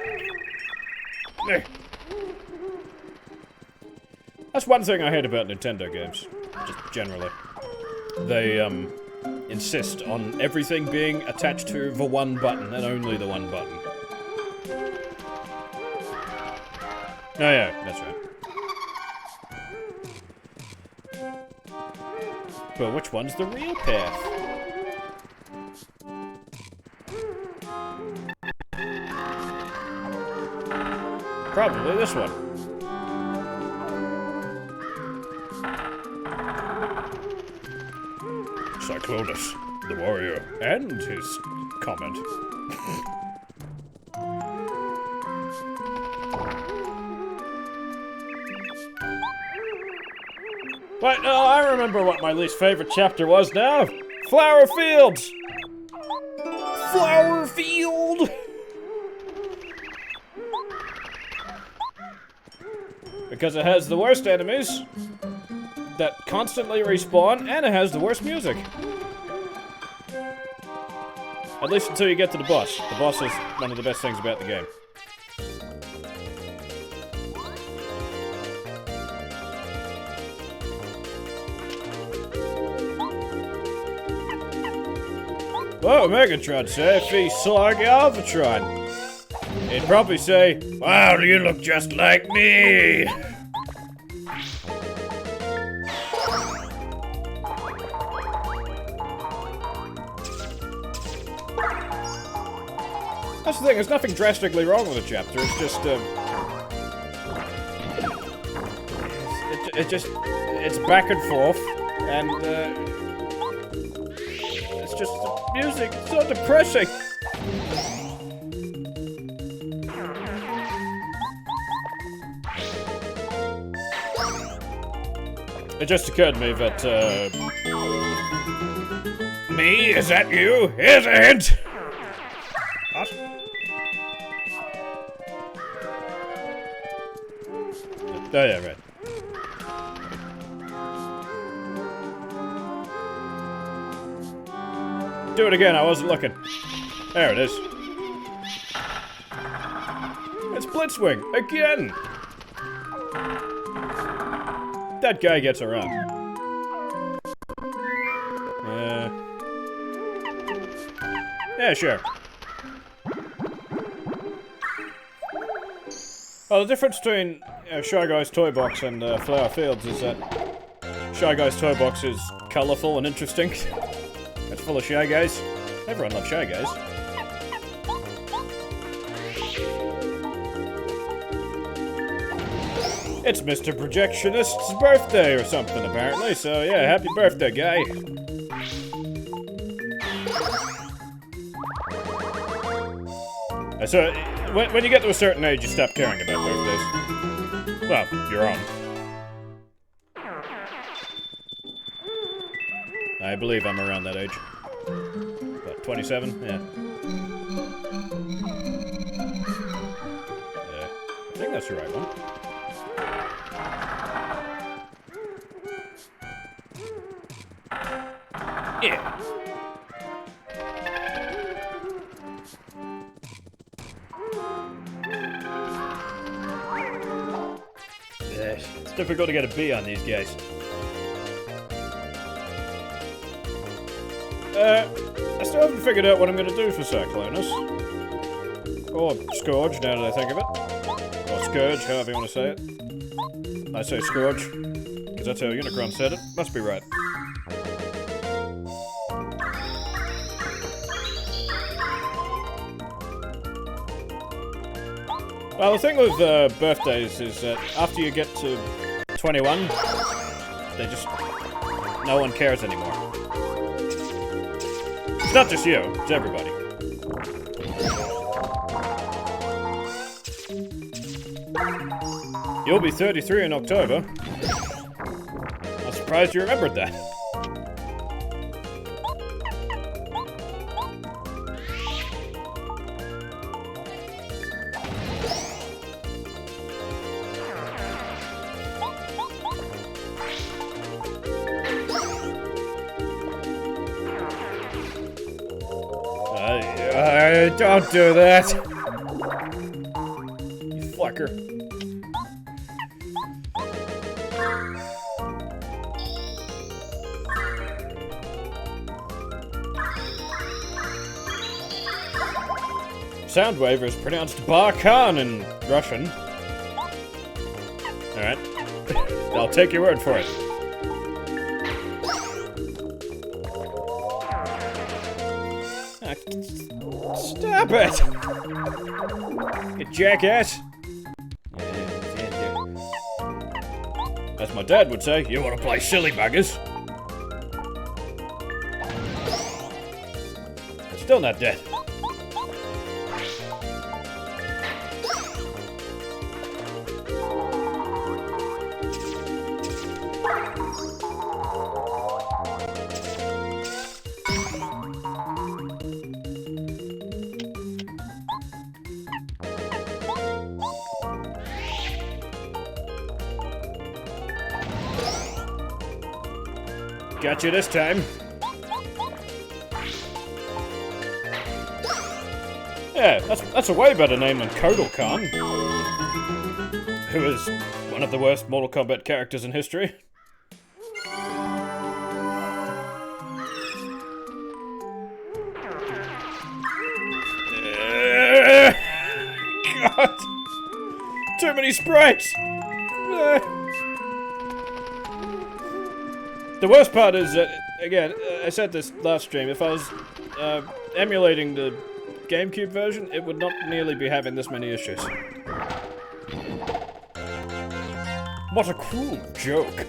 There. That's one thing I hate about Nintendo games. Just generally. They, insist on everything being attached to the one button, and only the one button. Oh yeah, that's right. But which one's the real path? Probably this one. Cyclonus, the warrior, and his comment. But no, I remember what my least favorite chapter was now. Flower Fields! Flower Field! Because it has the worst enemies that constantly respawn, and it has the worst music. At least until you get to the boss. The boss is one of the best things about the game. Whoa, Megatron say if he saw Galvatron. He'd probably say, wow, you look just like me! That's the thing, there's nothing drastically wrong with the chapter, it's just, it's back and forth, and, it's just the music, it's so depressing! It just occurred to me that, me? Is that you? Here's a hint! What? Oh yeah, right. Do it again, I wasn't looking. There it is. It's Blitzwing, again! That guy gets around. Yeah, sure. Well, the difference between Shy Guy's Toy Box and Flower Fields is that Shy Guy's Toy Box is colourful and interesting. It's full of Shy Guys. Everyone loves Shy Guys. It's Mr. Projectionist's birthday or something, apparently, so yeah, happy birthday, guy. So, when you get to a certain age, you stop caring about birthdays. Well, you're on. I believe I'm around that age. What, 27? Yeah. I think that's the right one. Yeah. It's difficult to get a B on these guys. I still haven't figured out what I'm gonna do for Cyclonus. Or Scourge, now that I think of it. Or Scourge, however you want to say it. I say Scourge, because that's how Unicron said it. Must be right. Well, the thing with birthdays is that after you get to 21, they just... no one cares anymore. It's not just you, it's everybody. You'll be 33 in October. I'm surprised you remembered that. Don't do that! You fucker. Soundwave is pronounced Barkhan in Russian. Alright. I'll take your word for it. Stop it! You jackass! As my dad would say, you want to play silly buggers? It's still not dead. Got you this time. Yeah, that's a way better name than Kotal Khan, who is one of the worst Mortal Kombat characters in history. God! Too many sprites! The worst part is that, again, I said this last stream, if I was emulating the GameCube version, it would not nearly be having this many issues. What a cruel joke.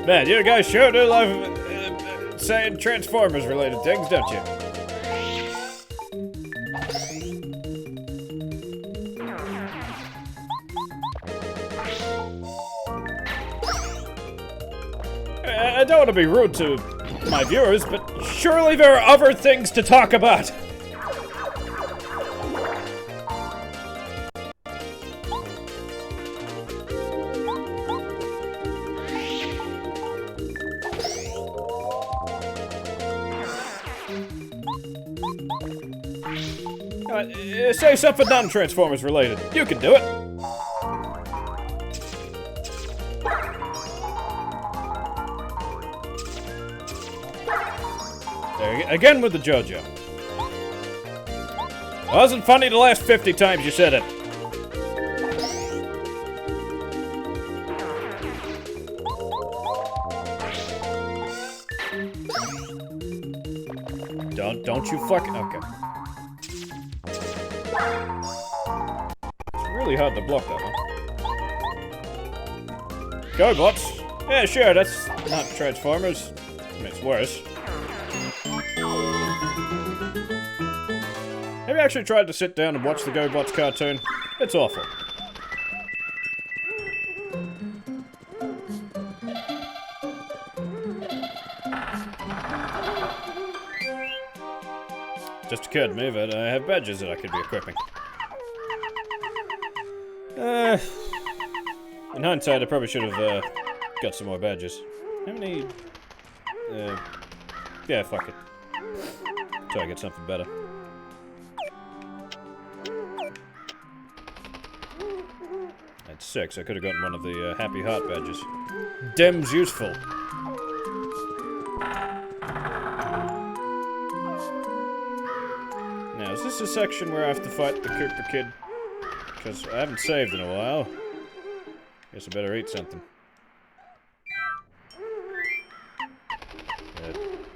Man, you guys sure do love saying Transformers-related things, don't you? I don't want to be rude to my viewers, but surely there are other things to talk about. Say something non-Transformers related. You can do it. There, again with the JoJo. Wasn't funny the last 50 times you said it. Don't you fucking... Okay. It's really hard to block that one. Go, bots. Yeah, sure, that's not Transformers. I mean, it's worse. Have you actually tried to sit down and watch the GoBots cartoon? It's awful. Just occurred to me that I have badges that I could be equipping. In hindsight, I probably should have got some more badges. How many? Yeah, fuck it. Try to get something better. At 6, I could have gotten one of the Happy Heart badges. Dem's useful. Now, is this a section where I have to fight the Cooper Kid? Because I haven't saved in a while. Guess I better eat something.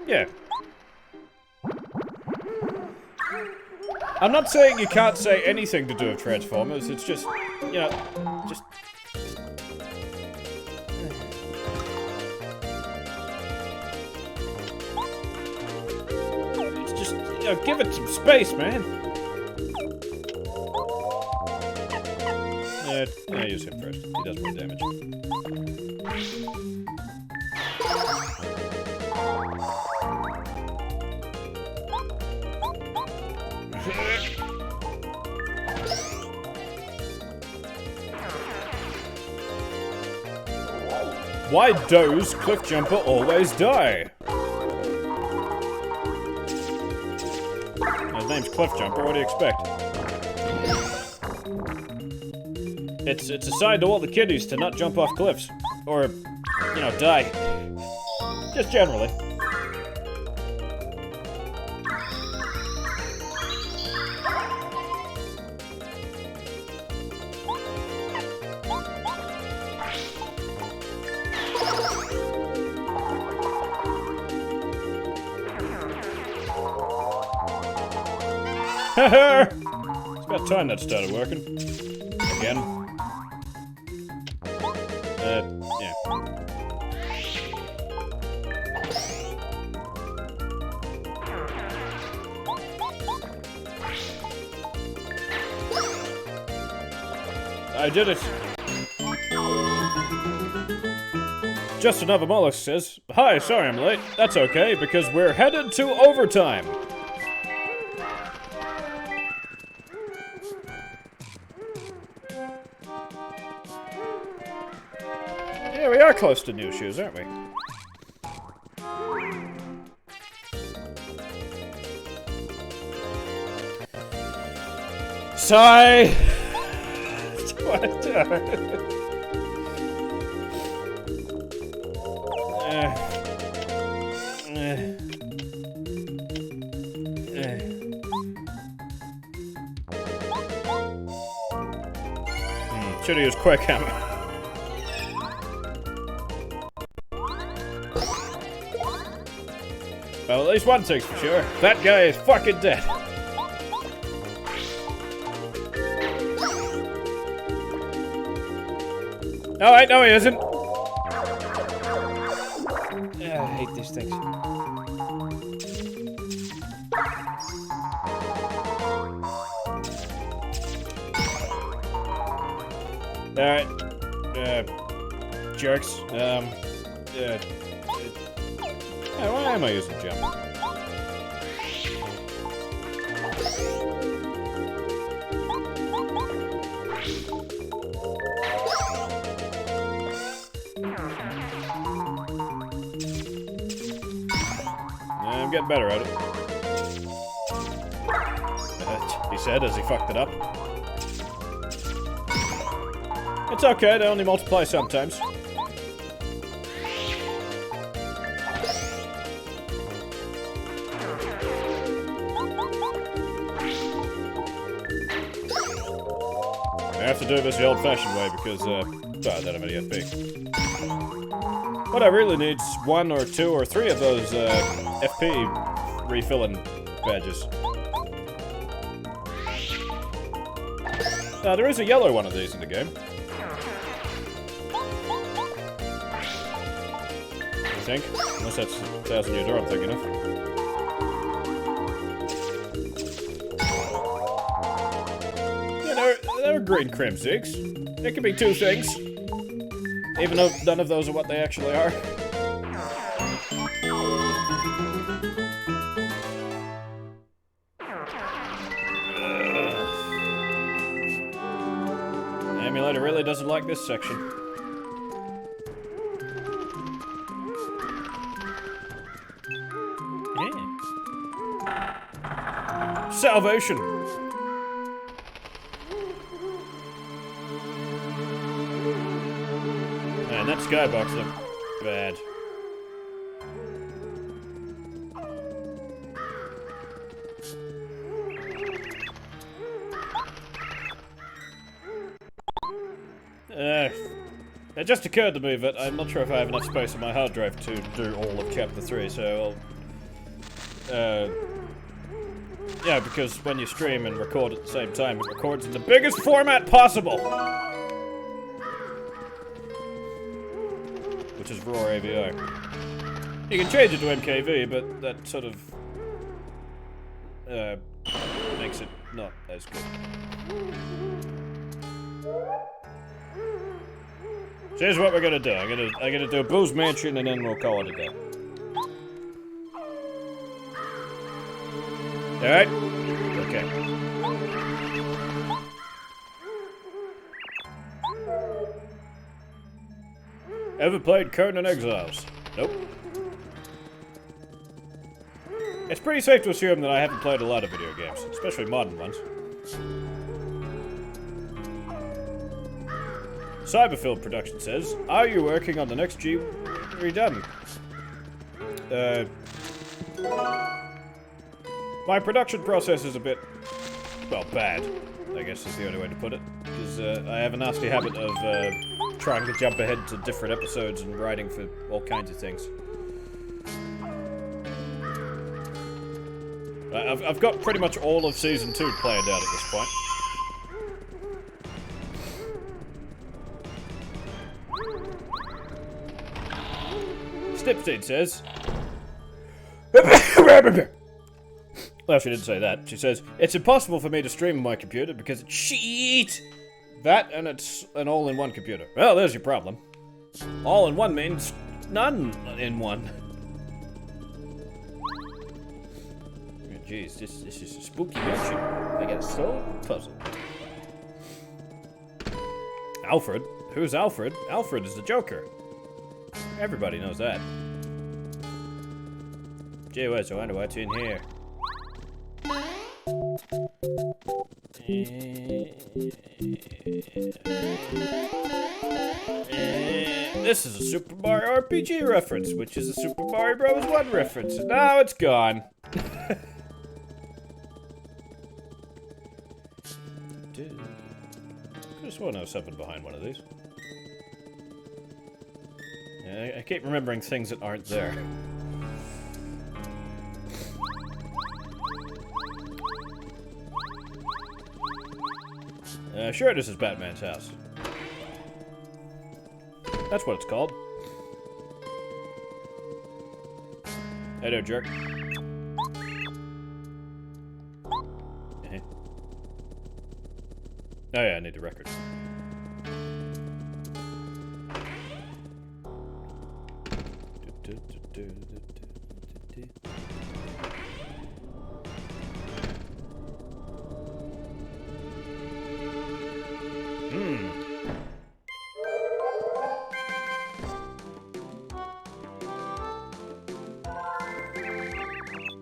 Yeah. I'm not saying you can't say anything to do with Transformers, it's just, you know, just... It's just, you know, give it some space, man. I use him first. He does more damage. Why does Cliffjumper always die? His name's Cliffjumper, what do you expect? It's a sign to all the kiddies to not jump off cliffs. Or, you know, die. Just generally. It's about time that started working. Again. Yeah. I did it. Just another mollusk says, "Hi, sorry I'm late. That's okay, because we're headed to overtime." Yeah, we are close to new shoes, aren't we? Sigh! Should've used Quick Hammer. Well, at least one thing's for sure. That guy is fucking dead. Oh, wait, no he isn't. I hate these things. Alright. Jerks. Why am I using jump? I'm getting better at it. He said as he fucked it up. It's okay, they only multiply sometimes. I have to do this the old-fashioned way because, I don't have any FP. What I really need is 1 or 2 or 3 of those, FP refilling badges. There is a yellow one of these in the game. I think. Unless that's 1,000 Year Door I'm thinking of. Yeah, there are green crimsigs. There could be 2 things. Even though none of those are what they actually are. The emulator really doesn't like this section. Salvation! Man, that skybox looked bad. It just occurred to me that I'm not sure if I have enough space on my hard drive to do all of Chapter 3, so I'll... yeah, because when you stream and record at the same time, it records in the biggest format possible! Which is raw AVI. You can change it to MKV, but that sort of... makes it not as good. So here's what we're gonna do. I'm gonna do Boo's Mansion and then we'll call it a day. Alright? Okay. Ever played Conan Exiles? Nope. It's pretty safe to assume that I haven't played a lot of video games, especially modern ones. Cyberfield Production says, are you working on the next G redone? My production process is a bit, well, bad, I guess is the only way to put it. Because I have a nasty habit of trying to jump ahead to different episodes and writing for all kinds of things. I've got pretty much all of Season 2 planned out at this point. Snipstein says... Well, she didn't say that. She says, it's impossible for me to stream on my computer because it's shit! That, and it's an all-in-one computer. Well, there's your problem. All-in-one means none in one. Jeez, this is a spooky mission. I get so puzzled. Alfred? Who's Alfred? Alfred is the Joker. Everybody knows that. Gee whiz, I wonder what's in here. This is a Super Mario RPG reference, which is a Super Mario Bros. 1 reference, and now it's gone. Could have sworn I was something behind one of these. I keep remembering things that aren't there. Sure, this is Batman's house. That's what it's called. Hey there, jerk. Oh yeah, I need the record.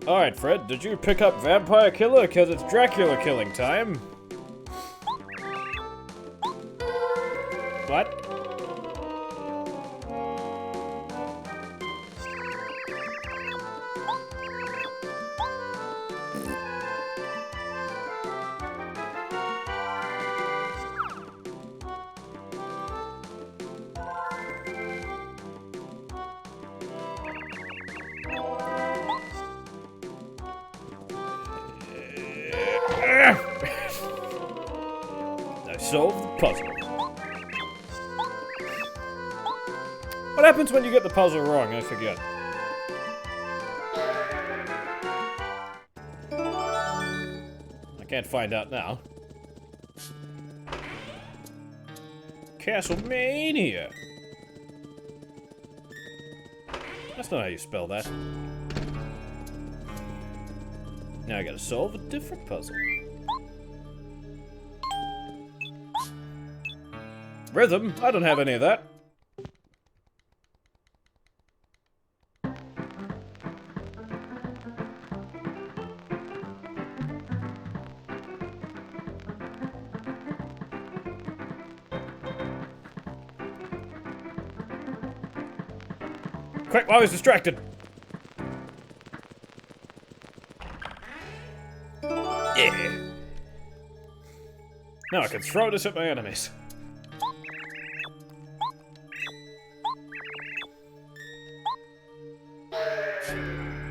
Alright, Fred, did you pick up Vampire Killer? Because it's Dracula killing time. What? puzzle. What happens when you get the puzzle wrong? I forget. I can't find out now. Castlemania. That's not how you spell that. Now I gotta solve a different puzzle. Rhythm? I don't have any of that. Quick, while he's distracted. Yeah. Now I can throw this at my enemies.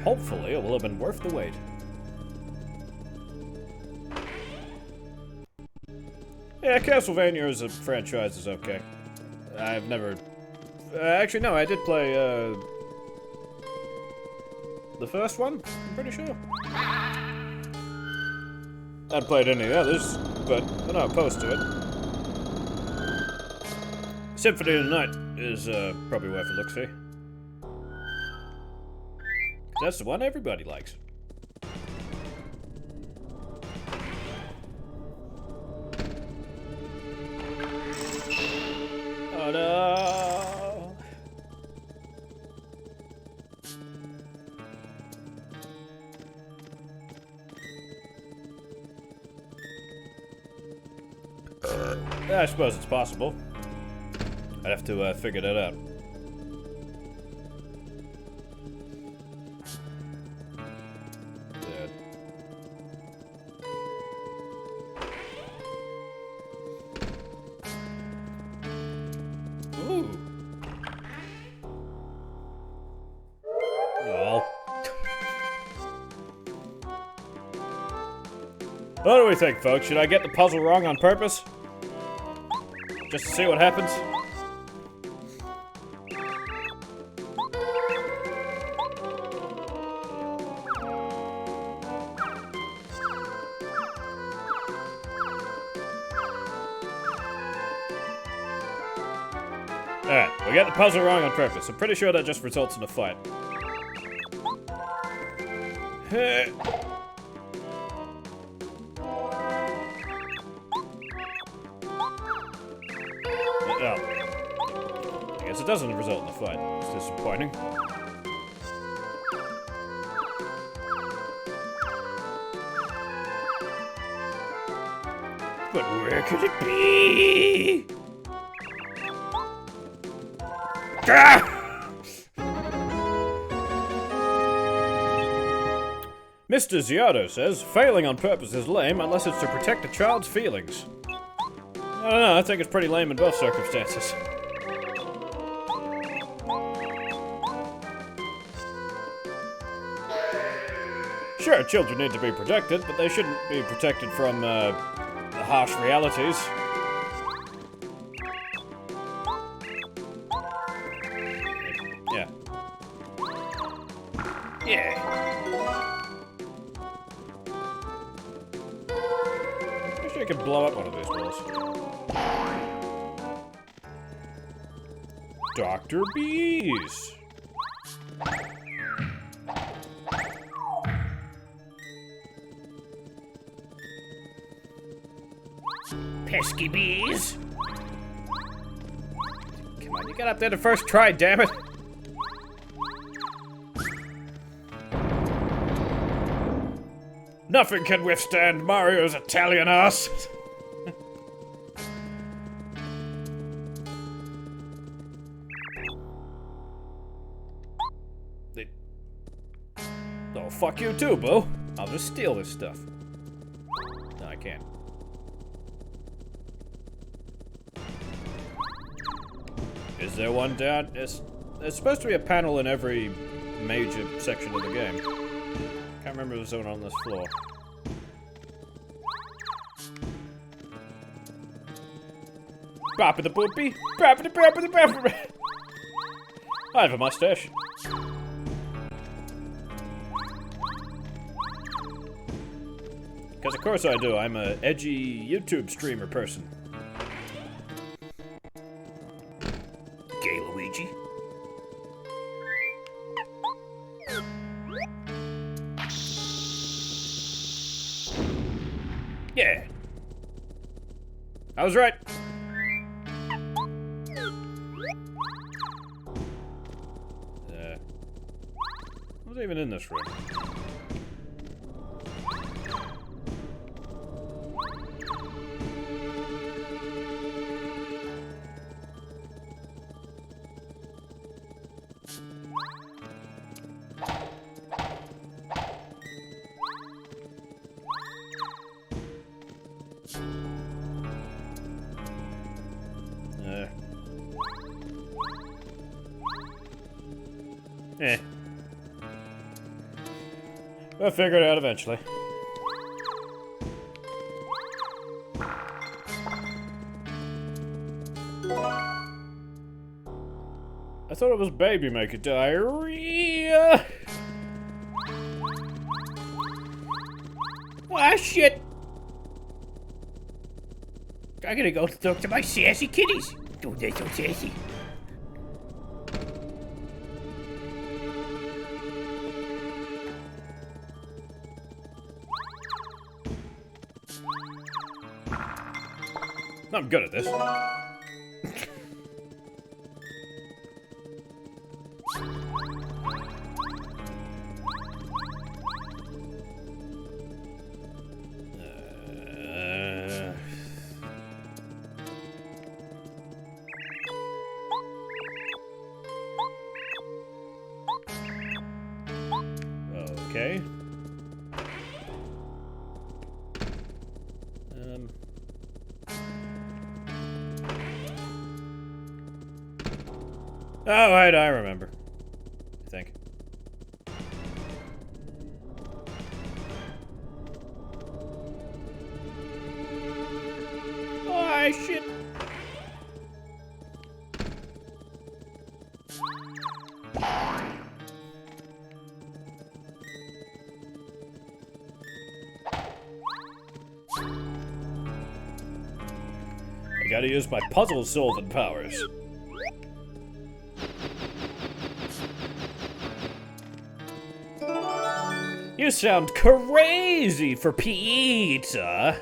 Hopefully, it will have been worth the wait. Yeah, Castlevania as a franchise is okay. I've never... actually, no, I did play, the first one, I'm pretty sure. I haven't played any of the others, but I'm not opposed to it. Symphony of the Night is, probably worth a look-see. That's the one everybody likes. Oh no! I suppose it's possible. I'd have to figure that out. What do we think, folks? Should I get the puzzle wrong on purpose? Just to see what happens? Alright, we got the puzzle wrong on purpose. I'm pretty sure that just results in a fight. Oh. I guess it doesn't result in a fight. It's disappointing. But where could it be? Ah! Mr. Ziardo says, failing on purpose is lame unless it's to protect a child's feelings. I don't know, I think it's pretty lame in both circumstances. Sure, children need to be protected, but they shouldn't be protected from, the harsh realities. Yeah. Yeah. I could blow up one of these balls. Dr. Bees. Pesky bees. Come on, you got up there the first try, damn it. Nothing can withstand Mario's Italian ass. Oh, fuck you too, boo. I'll just steal this stuff. No, I can't. Is there one down? There's supposed to be a panel in every major section of the game. Can't remember if there's one on this floor. Bop the boopy. Bop the bop the bop. I have a mustache. Because of course I do. I'm a edgy YouTube streamer person. Gay Luigi. Yeah. I was right. What's even in this room? We'll figure it out eventually. I thought it was baby maker diarrhea. Ah, shit. I gotta go talk to my sassy kitties. Oh, they're so sassy. I'm good at this. Okay. Oh, right, I remember. I think. Oh, shit. I gotta use my puzzle-solving powers. You sound crazy for pizza.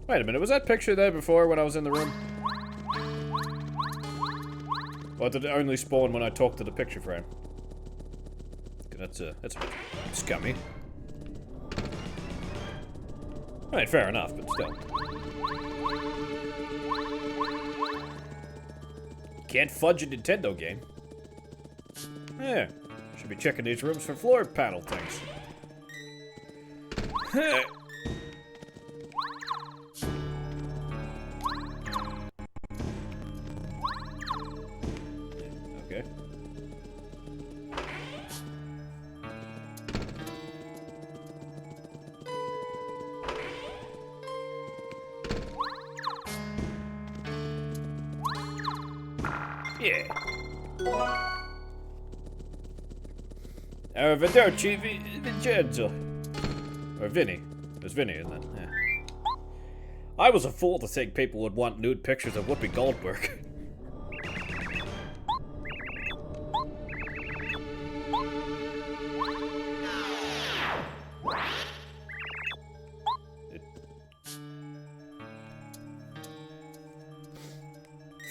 Wait a minute, was that picture there before when I was in the room? Or did it only spawn when I talked to the picture frame? That's a bit scummy. I mean, fair enough, but still. Can't fudge a Nintendo game. Yeah, should be checking these rooms for floor panel things. Okay. Yeah. Arrivederci, Vincenzo. Or Vinny. It was Vinny, isn't it? Yeah. I was a fool to think people would want nude pictures of Whoopi Goldberg.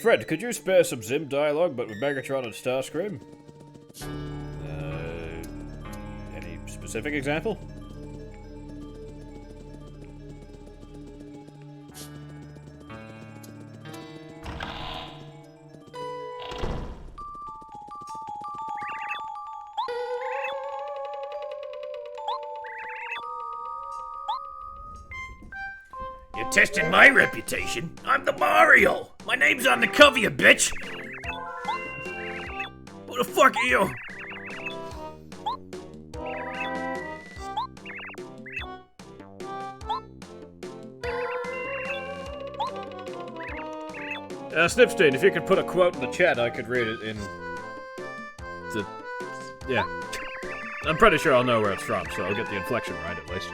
Fred, could you spare some Zim dialogue, but with Megatron and Starscream? Any specific example? You're testing my reputation. I'm the Mario. My name's on the cover, you bitch. Who the fuck are you? Snipstein, if you could put a quote in the chat, I could read it in the... Yeah. I'm pretty sure I'll know where it's from, so I'll get the inflection right at least.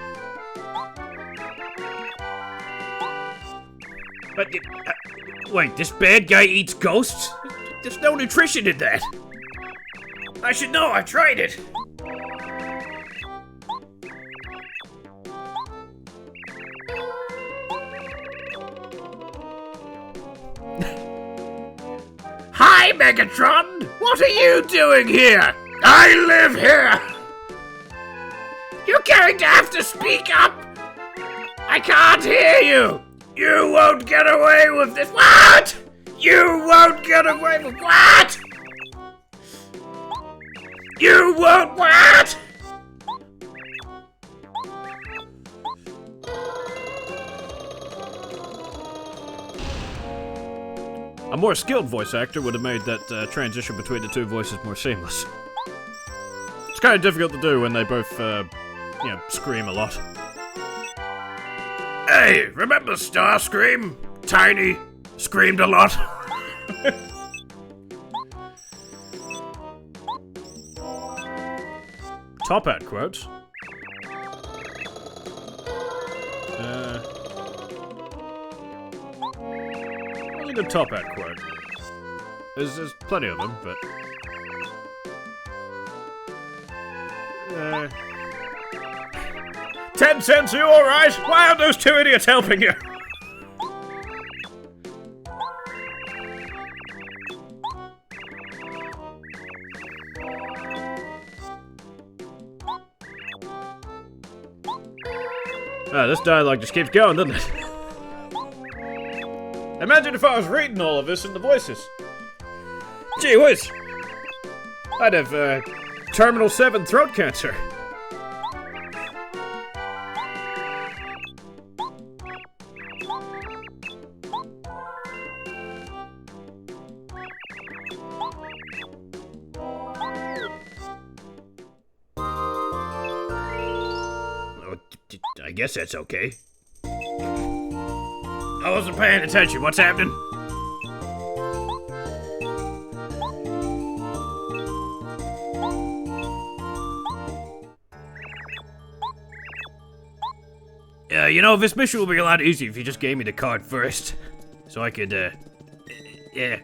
But, wait, this bad guy eats ghosts? There's no nutrition in that. I should know, I tried it. Hi, Megatron! What are you doing here? I live here! You're going to have to speak up! I can't hear you! You won't get away with this. What? You won't get away with what? You won't what? A more skilled voice actor would have made that transition between the two voices more seamless. It's kind of difficult to do when they both, you know, scream a lot. Hey, remember Starscream? Tiny, screamed a lot. Top Hat quotes. What's a good Top Hat quote? There's plenty of them, but... 10 cents, are you alright? Why aren't those two idiots helping you? This dialogue just keeps going, doesn't it? Imagine if I was reading all of this in the voices. Gee whiz. I'd have, terminal 7 throat cancer. I guess that's okay. I wasn't paying attention. What's happening? You know, this mission will be a lot easier if you just gave me the card first. So I could, yeah.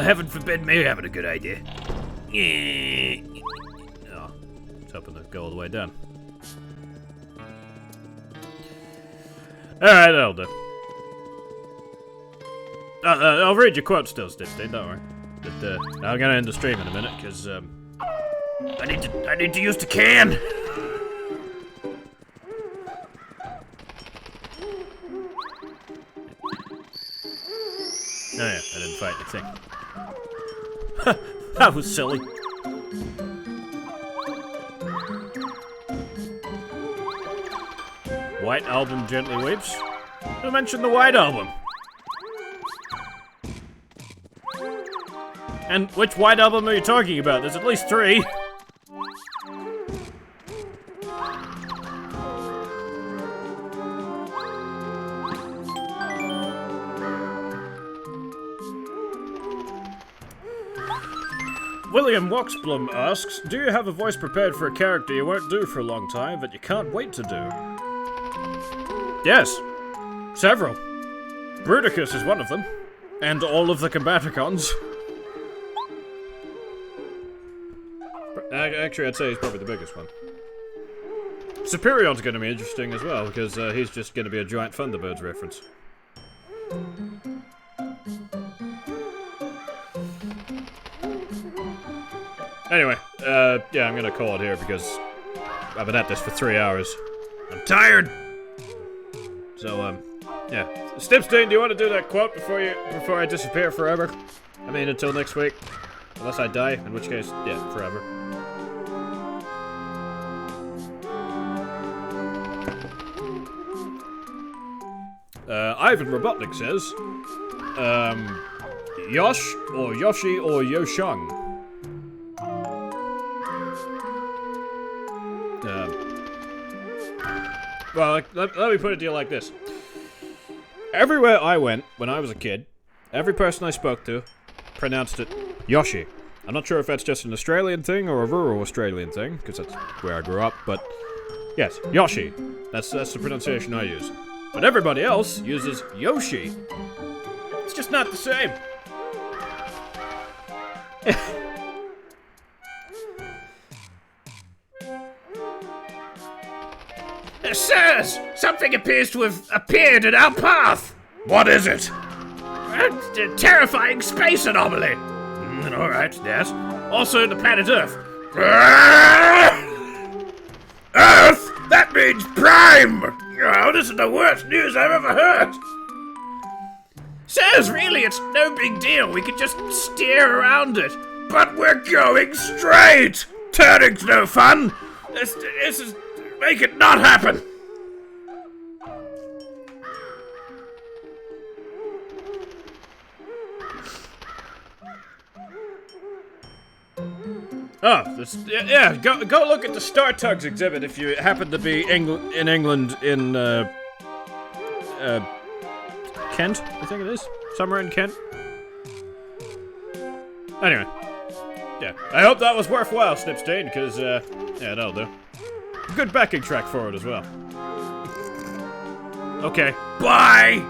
Heaven forbid me having a good idea. Yeah. Oh, I was hoping to go all the way down. Alright, that'll do. I'll read your quote still, Stitch, don't worry. But, I'm gonna end the stream in a minute, because, I need to use the can! Oh yeah, I didn't fight anything. That was silly. White Album gently weeps. Who mentioned the White Album? And which White Album are you talking about? There's at least 3. William Woxblum asks, do you have a voice prepared for a character you won't do for a long time that you can't wait to do? Yes. Several. Bruticus is one of them. And all of the Combaticons. Actually, I'd say he's probably the biggest one. Superion's gonna be interesting as well, because he's just gonna be a giant Thunderbirds reference. Anyway, yeah, I'm gonna call it here because I've been at this for 3 hours. I'm tired! So, yeah. Stipstein, do you want to do that quote before I disappear forever? I mean, until next week. Unless I die, in which case, yeah, forever. Ivan Robotnik says, Yosh or Yoshi or Yoshung? Well, let me put it to you like this. Everywhere I went when I was a kid, every person I spoke to pronounced it Yoshi. I'm not sure if that's just an Australian thing or a rural Australian thing, because that's where I grew up, but yes, Yoshi. That's the pronunciation I use. But everybody else uses Yoshi. It's just not the same. Sirs, something appears to have appeared in our path. What is it? A terrifying space anomaly. All right, yes. Also the planet Earth. Earth? That means Prime! Oh, this is the worst news I've ever heard. Sirs, really, it's no big deal. We could just steer around it. But we're going straight! Turning's no fun. This is... Make it not happen! Oh, yeah, go look at the Star Tugs exhibit if you happen to be in England in, Kent, I think it is. Somewhere in Kent. Anyway. Yeah, I hope that was worthwhile, Snipstain, because, yeah, that'll do. Good backing track for it as well. Okay. Bye!